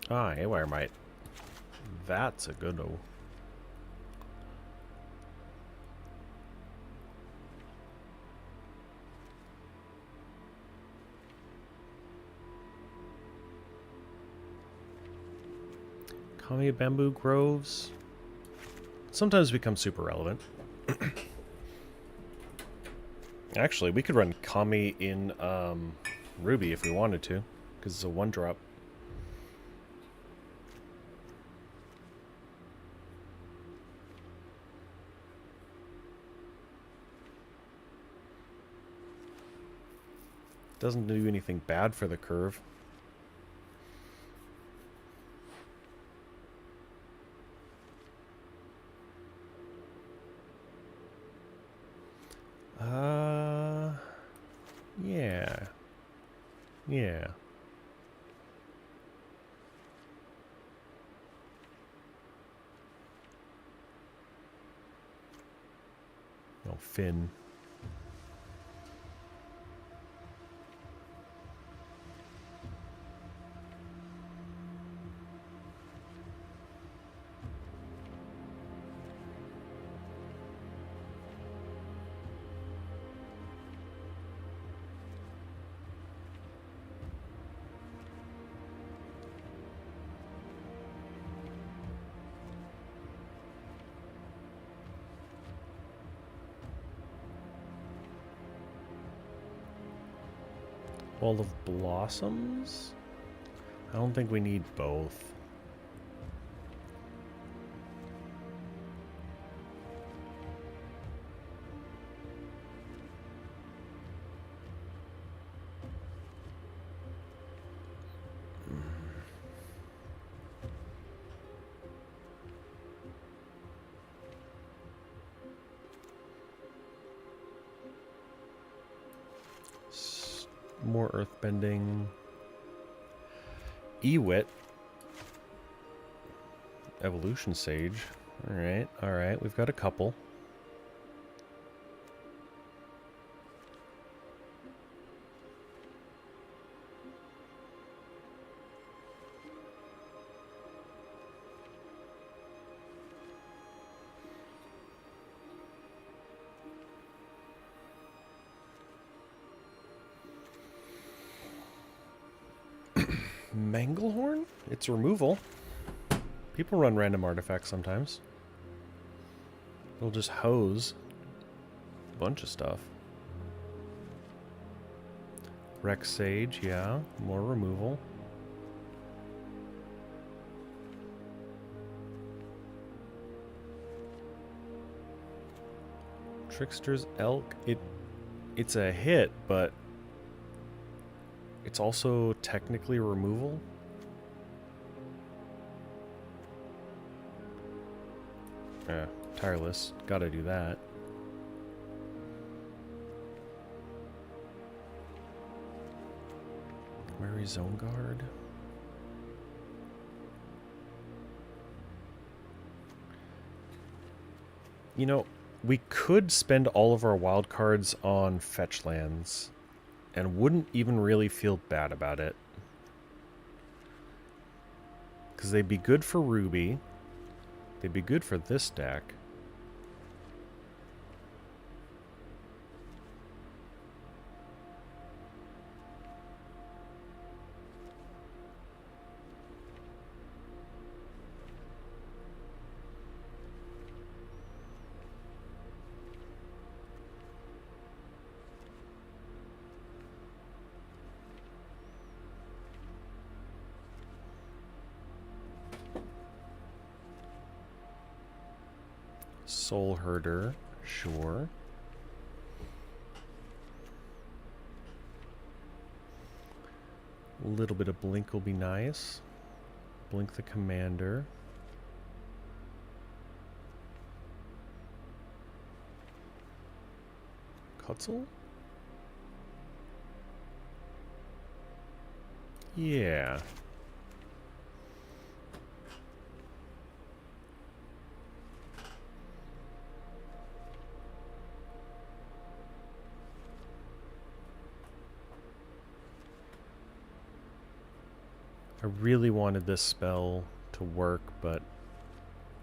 Ah, Haywire Might. That's a good one. Kami Bamboo Groves sometimes become super relevant. Actually, we could run Kami in Ruby if we wanted to, because it's a 1-drop. Doesn't do anything bad for the curve. Yeah. Yeah. Finn. Wall of Blossoms? I don't think we need both. More earthbending. Ewit. Evolution Sage. Alright, alright. We've got a couple. Manglehorn? It's removal. People run random artifacts sometimes. They'll just hose a bunch of stuff. Rex Sage, yeah. More removal. Trickster's Elk. It's a hit, but it's also technically removal. Yeah, Tireless. Gotta do that. Where is Zone Guard? You know, we could spend all of our wild cards on fetch lands and wouldn't even really feel bad about it. Because they'd be good for Ruby. They'd be good for this deck. Soul Herder, sure. A little bit of Blink will be nice. Blink the Commander. Kutzel? Yeah. I really wanted this spell to work, but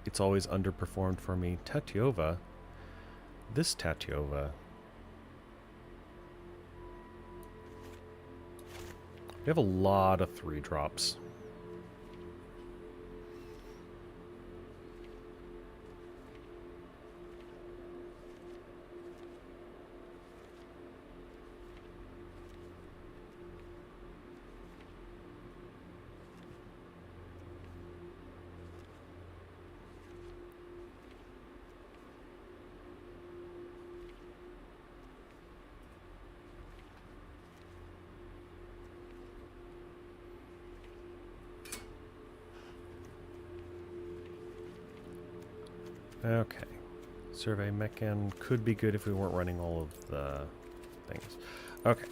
it's always underperformed for me. Tatyova. This Tatyova. We have a lot of 3-drops. Okay. Survey Mechan could be good if we weren't running all of the things. Okay.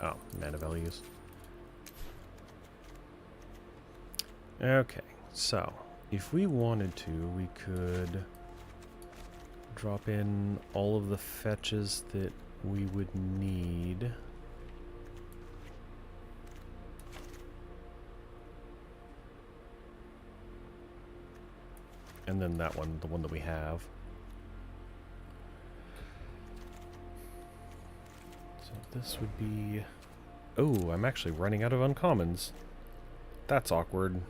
Oh, mana values. Okay, so if we wanted to, we could drop in all of the fetches that we would need. And then that one, the one that we have. So this would be... Oh, I'm actually running out of uncommons. That's awkward.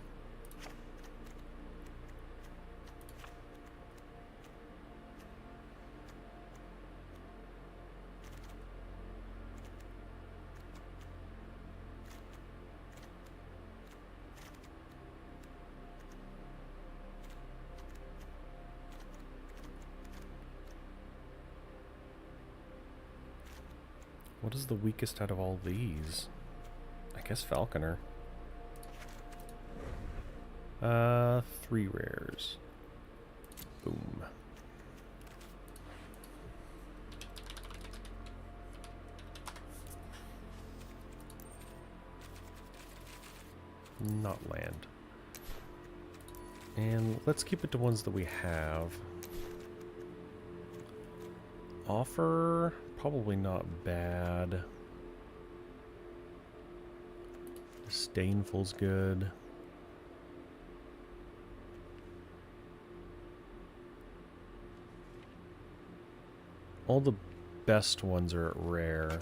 What is the weakest out of all these? I guess Falconer. 3 rares. Boom. Not land. And let's keep it to ones that we have. Offer, probably not bad. Disdainful's good. All the best ones are at rare.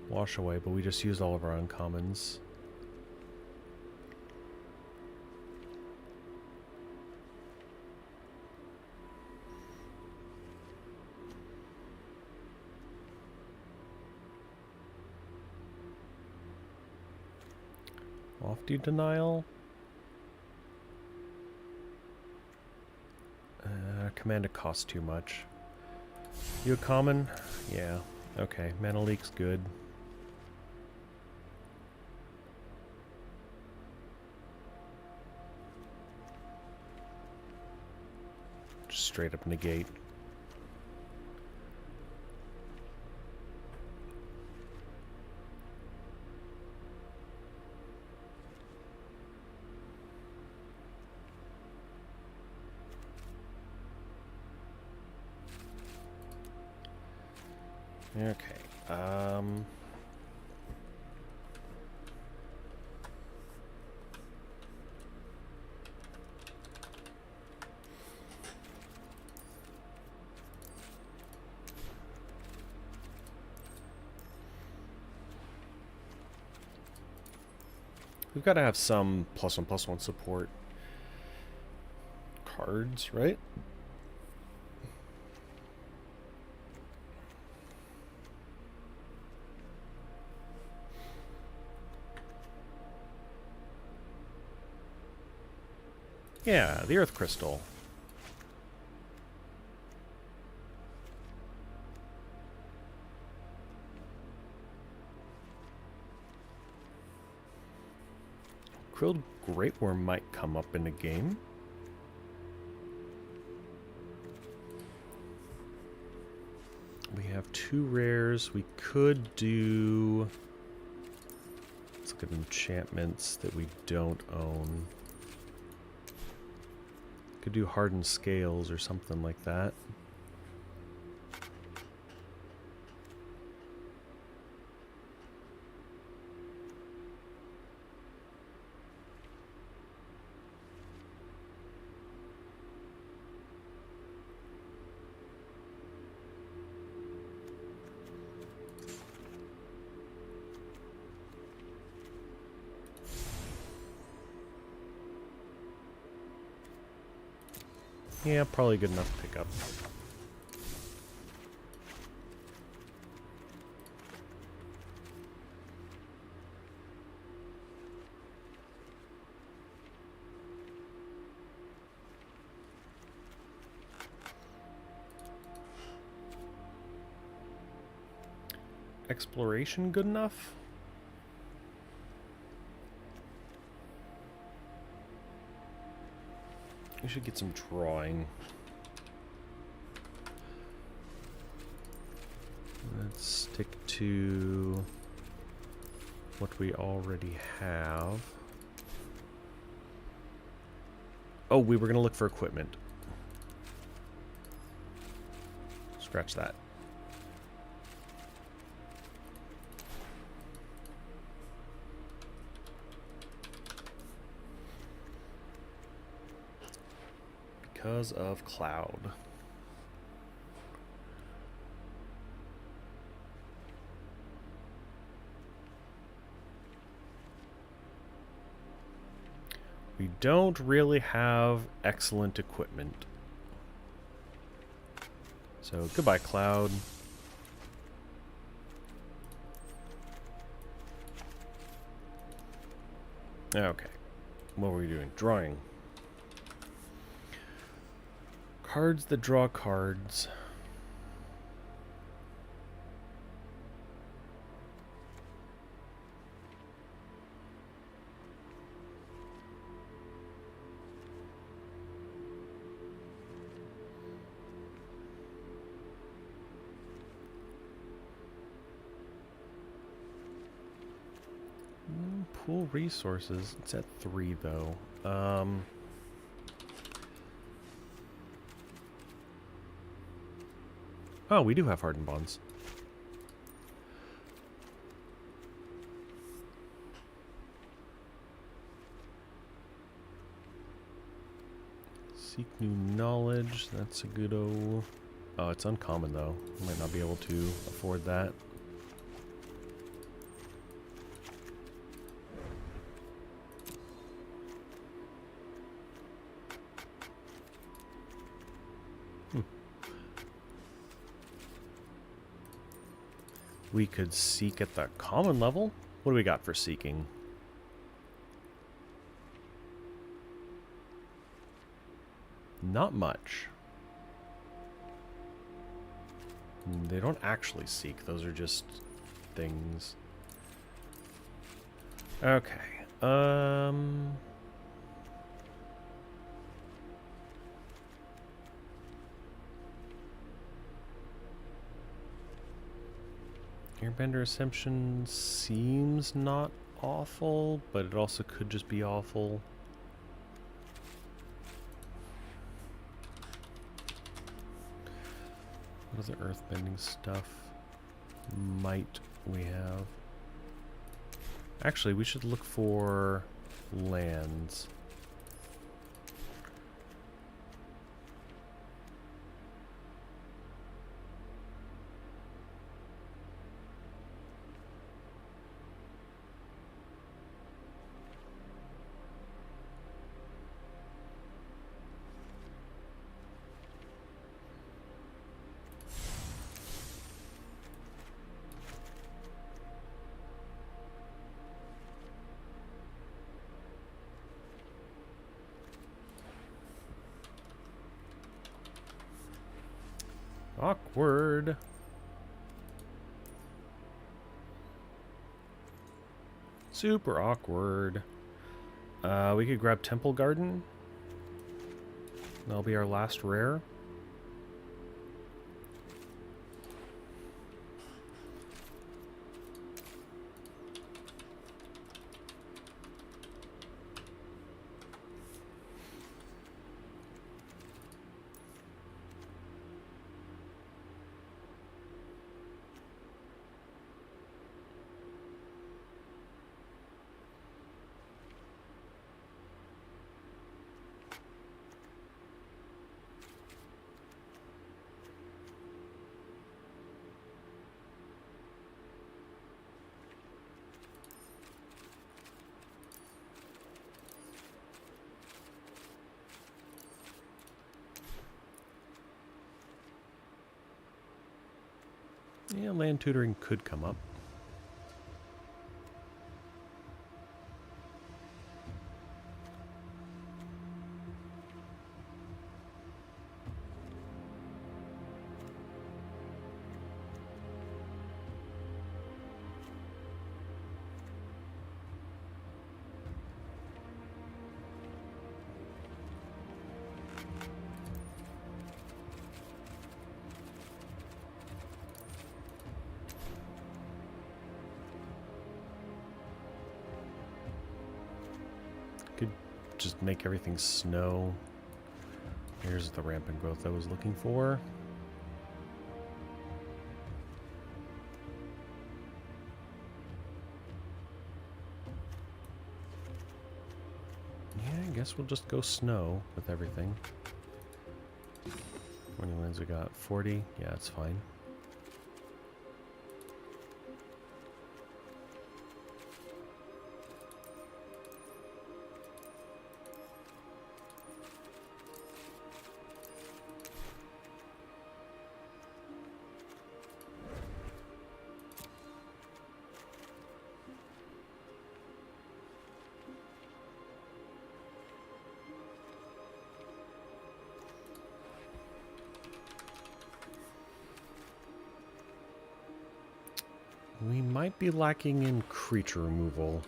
Wash away, but we just used all of our uncommons. Lofty Denial. Commander costs too much. You a common? Yeah. Okay. Mana Leak's good. Just straight up negate. Okay. We've got to have some +1/+1 support cards, right? Yeah, the Earth Crystal. Krilled Great Worm might come up in the game. We have 2 rares. We could do... Let's look at enchantments that we don't own. Could do Hardened Scales or something like that. Yeah, probably good enough to pick up. exploration good enough? We should get some drawing. Let's stick to what we already have. Oh, we were going to look for equipment. Scratch that. Because of Cloud. We don't really have excellent equipment. So, goodbye, Cloud. Okay. What were we doing? Drawing. Cards that draw cards. Pool resources. It's at 3 though. Oh, we do have hardened bonds. Seek new knowledge. That's a good oh. Oh, it's uncommon though. Might not be able to afford that. We could seek at the common level. What do we got for seeking? Not much. They don't actually seek. Those are just things. Okay. Airbender Assumption seems not awful, but it also could just be awful. What other earthbending stuff might we have? Actually, we should look for lands. Awkward. Super awkward. We could grab Temple Garden. That'll be our last rare. Yeah, land tutoring could come up. just make everything snow. Here's the rampant growth I was looking for. Yeah, I guess we'll just go snow with everything. How many lands we got? 40? Yeah, it's fine. We might be lacking in creature removal.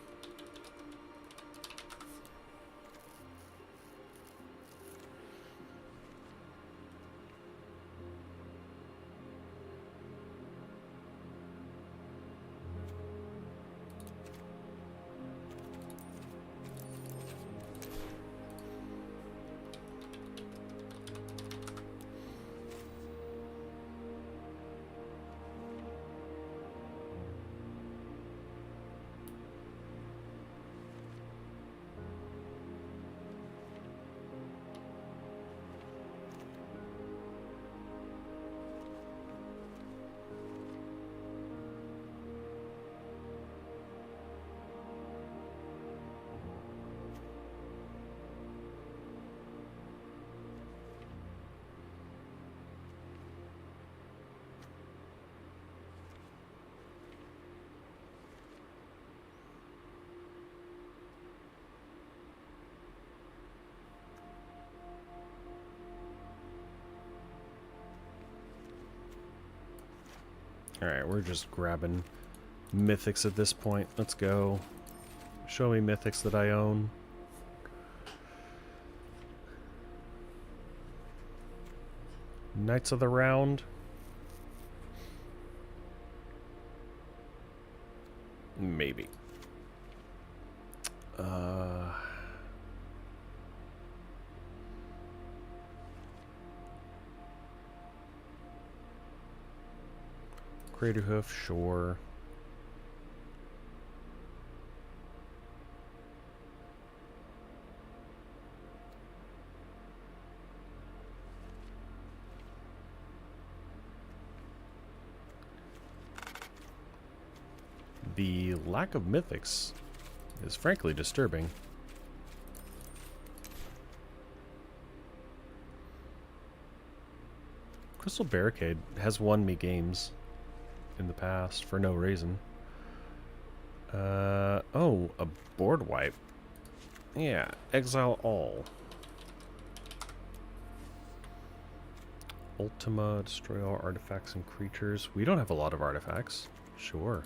Alright, we're just grabbing mythics at this point. Let's go. Show me mythics that I own. Knights of the Round. Maybe. Craterhoof, sure. The lack of mythics is frankly disturbing. Crystal Barricade has won me games in the past for no reason. Oh, a board wipe. Yeah, exile all. Ultima, destroy all artifacts and creatures. We don't have a lot of artifacts. Sure.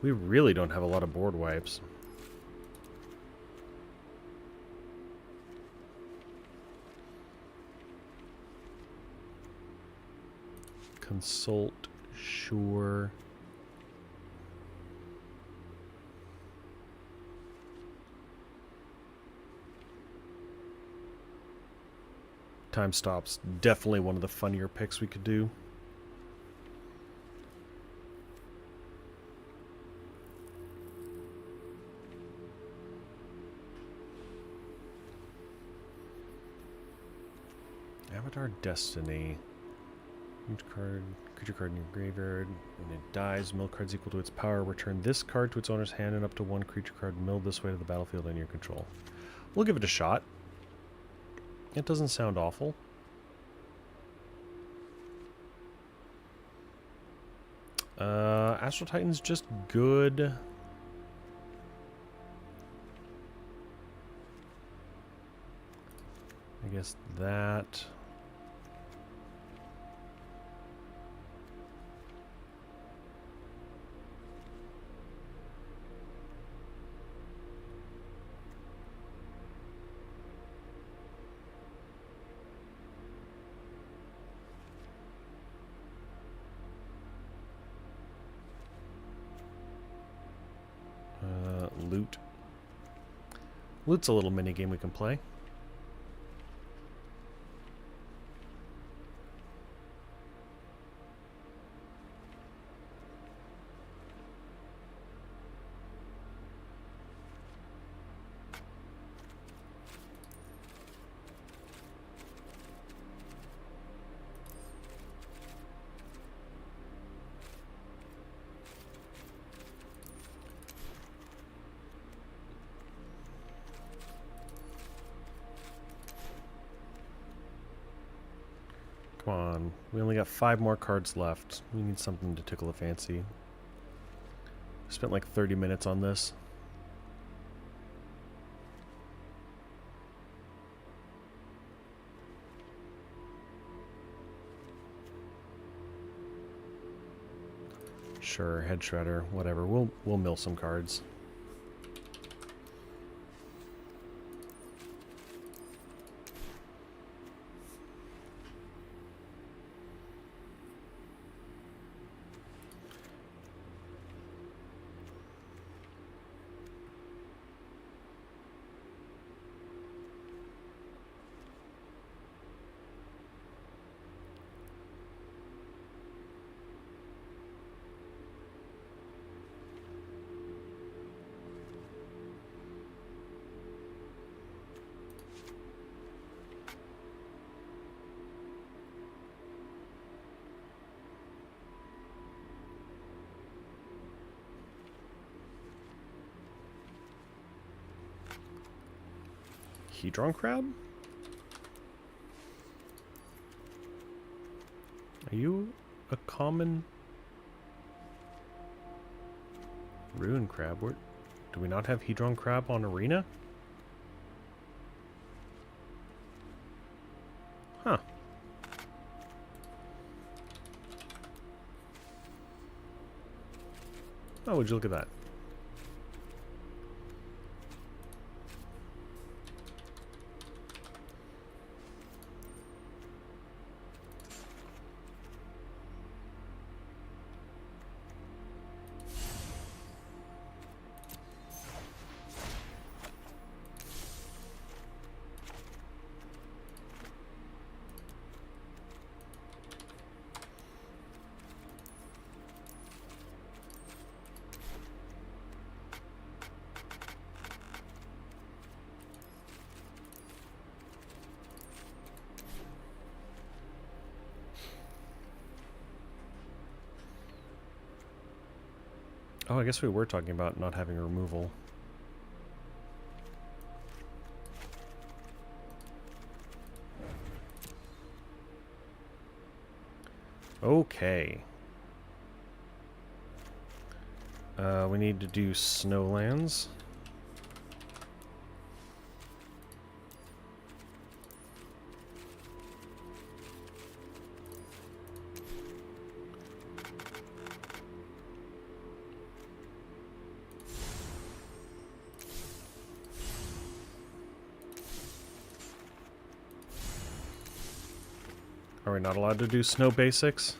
We really don't have a lot of board wipes. Consult, sure. Time Stop's definitely one of the funnier picks we could do. Avatar Destiny. Each card, creature card in your graveyard. When it dies, mill cards equal to its power. Return this card to its owner's hand and up to one creature card milled this way to the battlefield under your control. We'll give it a shot. It doesn't sound awful. Astral Titan's just good. I guess that. loot. Loot's a little mini game we can play. Come on. We only got 5 more cards left. We need something to tickle the fancy. Spent like 30 minutes on this. Sure, head shredder, whatever. We'll mill some cards. Hedron crab? Are you a common ruin crab? Do we not have Hedron crab on Arena? Huh. Oh, would you look at that? Oh, I guess we were talking about not having removal. Okay. We need to do Snowlands. Are we not allowed to do snow basics?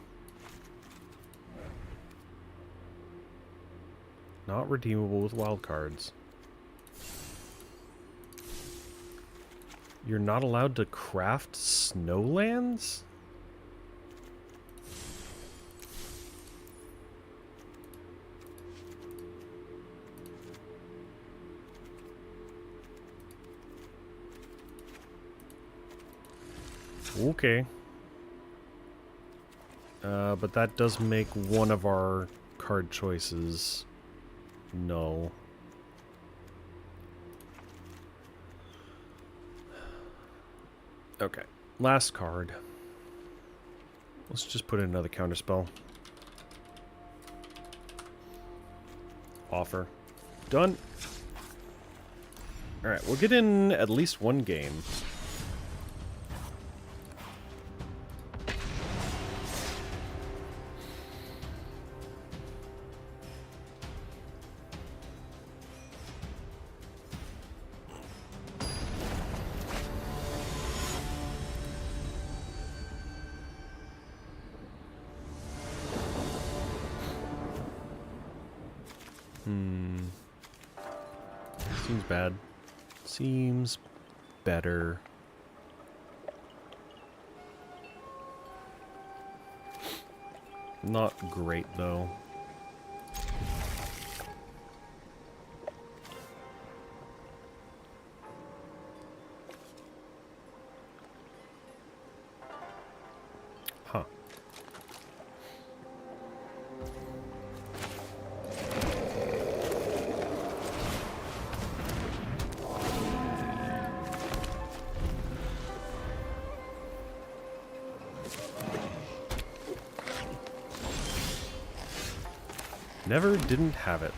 Not redeemable with wildcards. You're not allowed to craft snowlands? Okay. But that does make one of our card choices null. Okay, last card. Let's just put in another counterspell. Offer. Done. Alright, we'll get in at least one game. Seems bad. Seems better. Not great, though. Huh. Never didn't have it.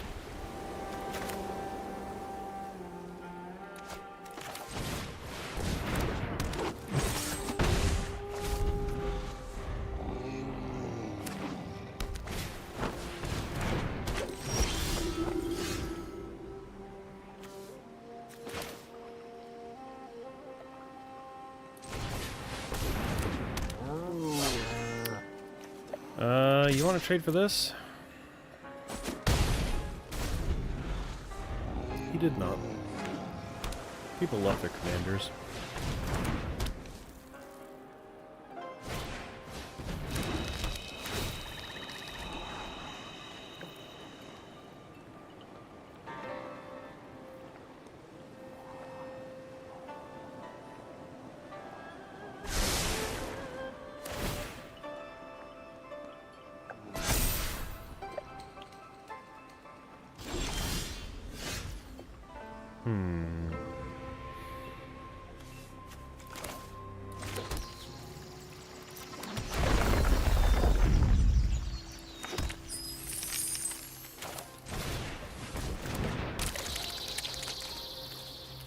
You want to trade for this? He did not. People love their commanders.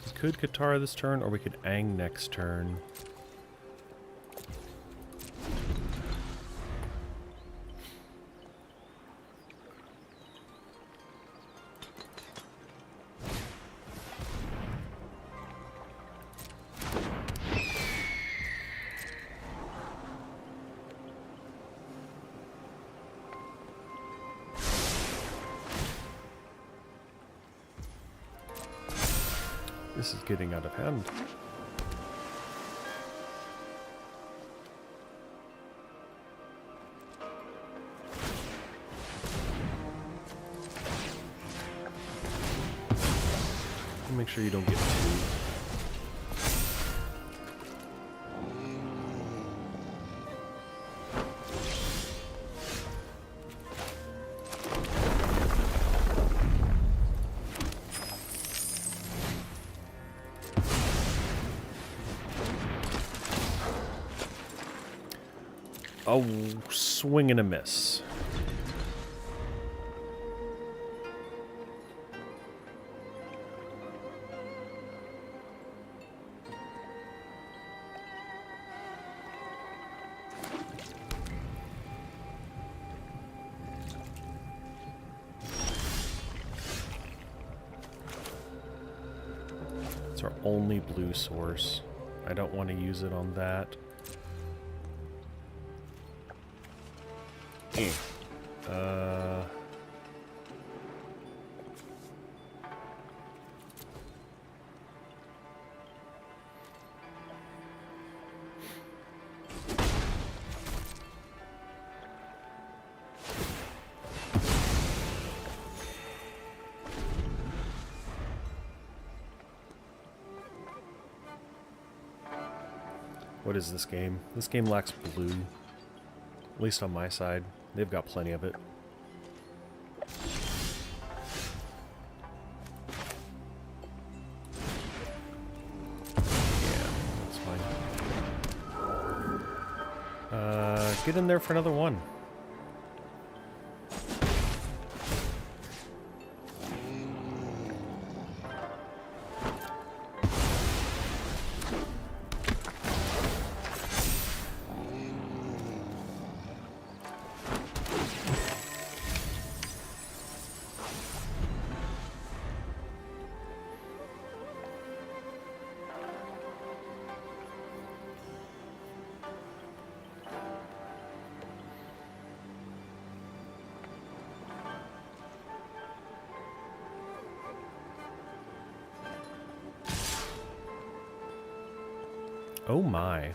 We could Katara this turn, or we could Aang next turn. This is getting out of hand. Make sure you don't get too. A swing and a miss. It's our only blue source. I don't want to use it on that. What is this game? This game lacks blue. At least on my side. They've got plenty of it. Yeah, that's fine. Get in there for another one. Oh my.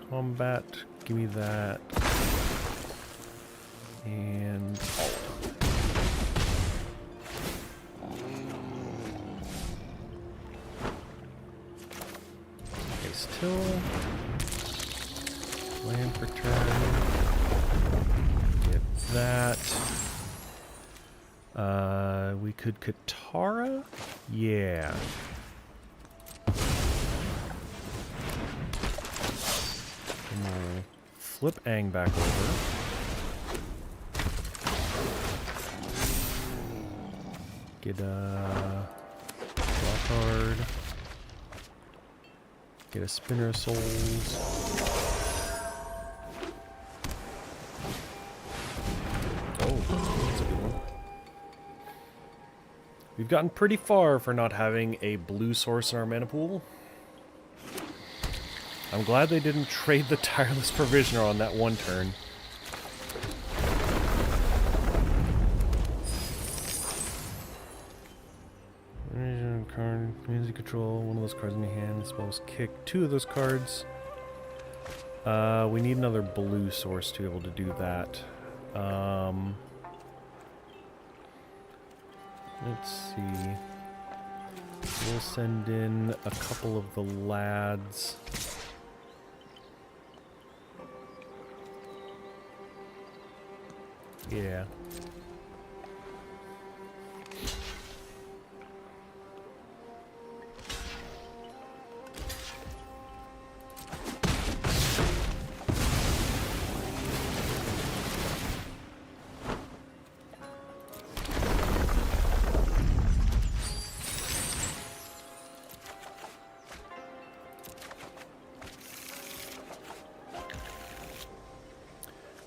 Combat, give me that. And okay, still land for turn. Get that. We could Katara? Yeah. Flip Aang back over. Get a draw card. Get a Spinner of Souls. Oh, that's a good one. We've gotten pretty far for not having a blue source in our mana pool. I'm glad they didn't trade the Tireless Provisioner on that one turn. Card, community control, one of those cards in your hand. Spells kick 2 of those cards. We need another blue source to be able to do that. Let's see. We'll send in a couple of the lads. Yeah.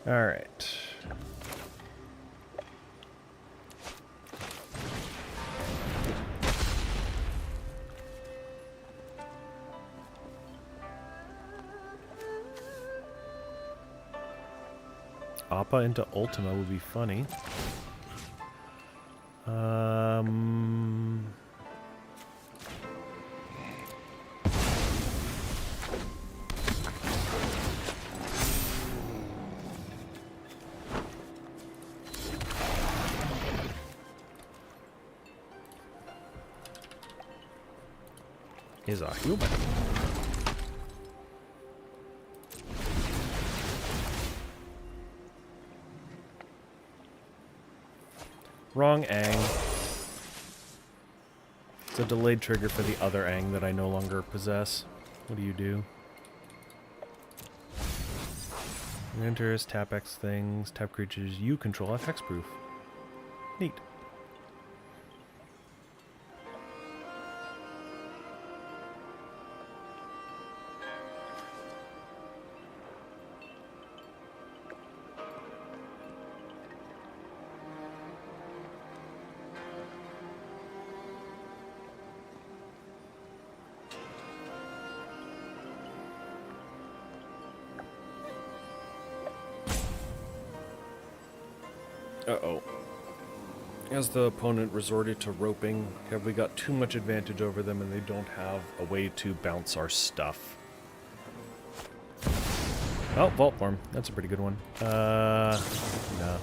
All right. Appa into Ultima would be funny. Is a human. Wrong Aang. It's a delayed trigger for the other Aang that I no longer possess. What do you do? Enters, tap X things, tap creatures you control have hexproof. Neat. Uh-oh. As the opponent resorted to roping, have we got too much advantage over them and they don't have a way to bounce our stuff? Oh, Vault Form. That's a pretty good one. No.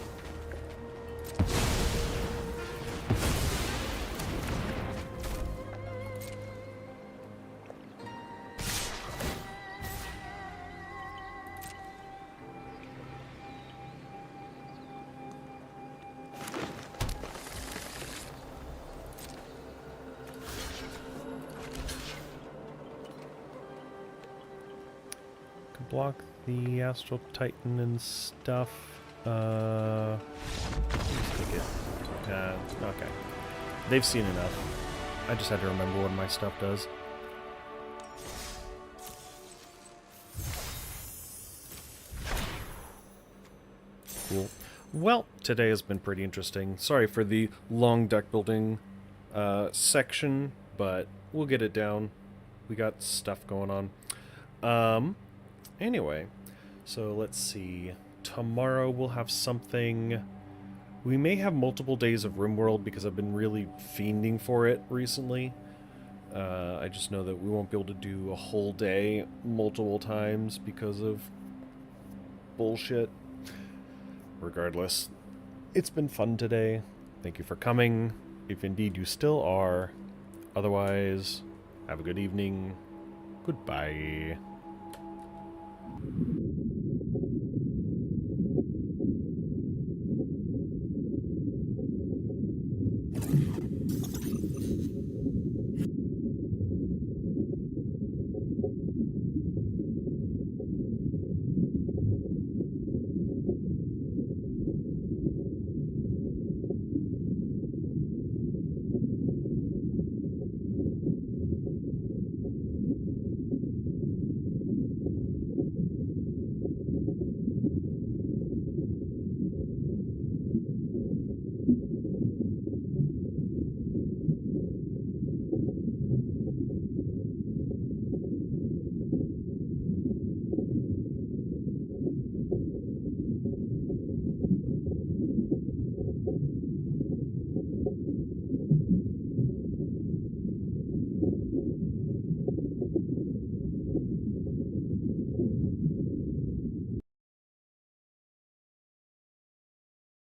Block the Astral Titan and stuff. Let's take it. Okay. They've seen enough. I just had to remember what my stuff does. Cool. Well, today has been pretty interesting. Sorry for the long deck building section, but we'll get it down. We got stuff going on. Anyway, so let's see. Tomorrow we'll have something. We may have multiple days of RimWorld because I've been really fiending for it recently. I just know that we won't be able to do a whole day multiple times because of bullshit. Regardless, it's been fun today. Thank you for coming, if indeed you still are. Otherwise, have a good evening. Goodbye.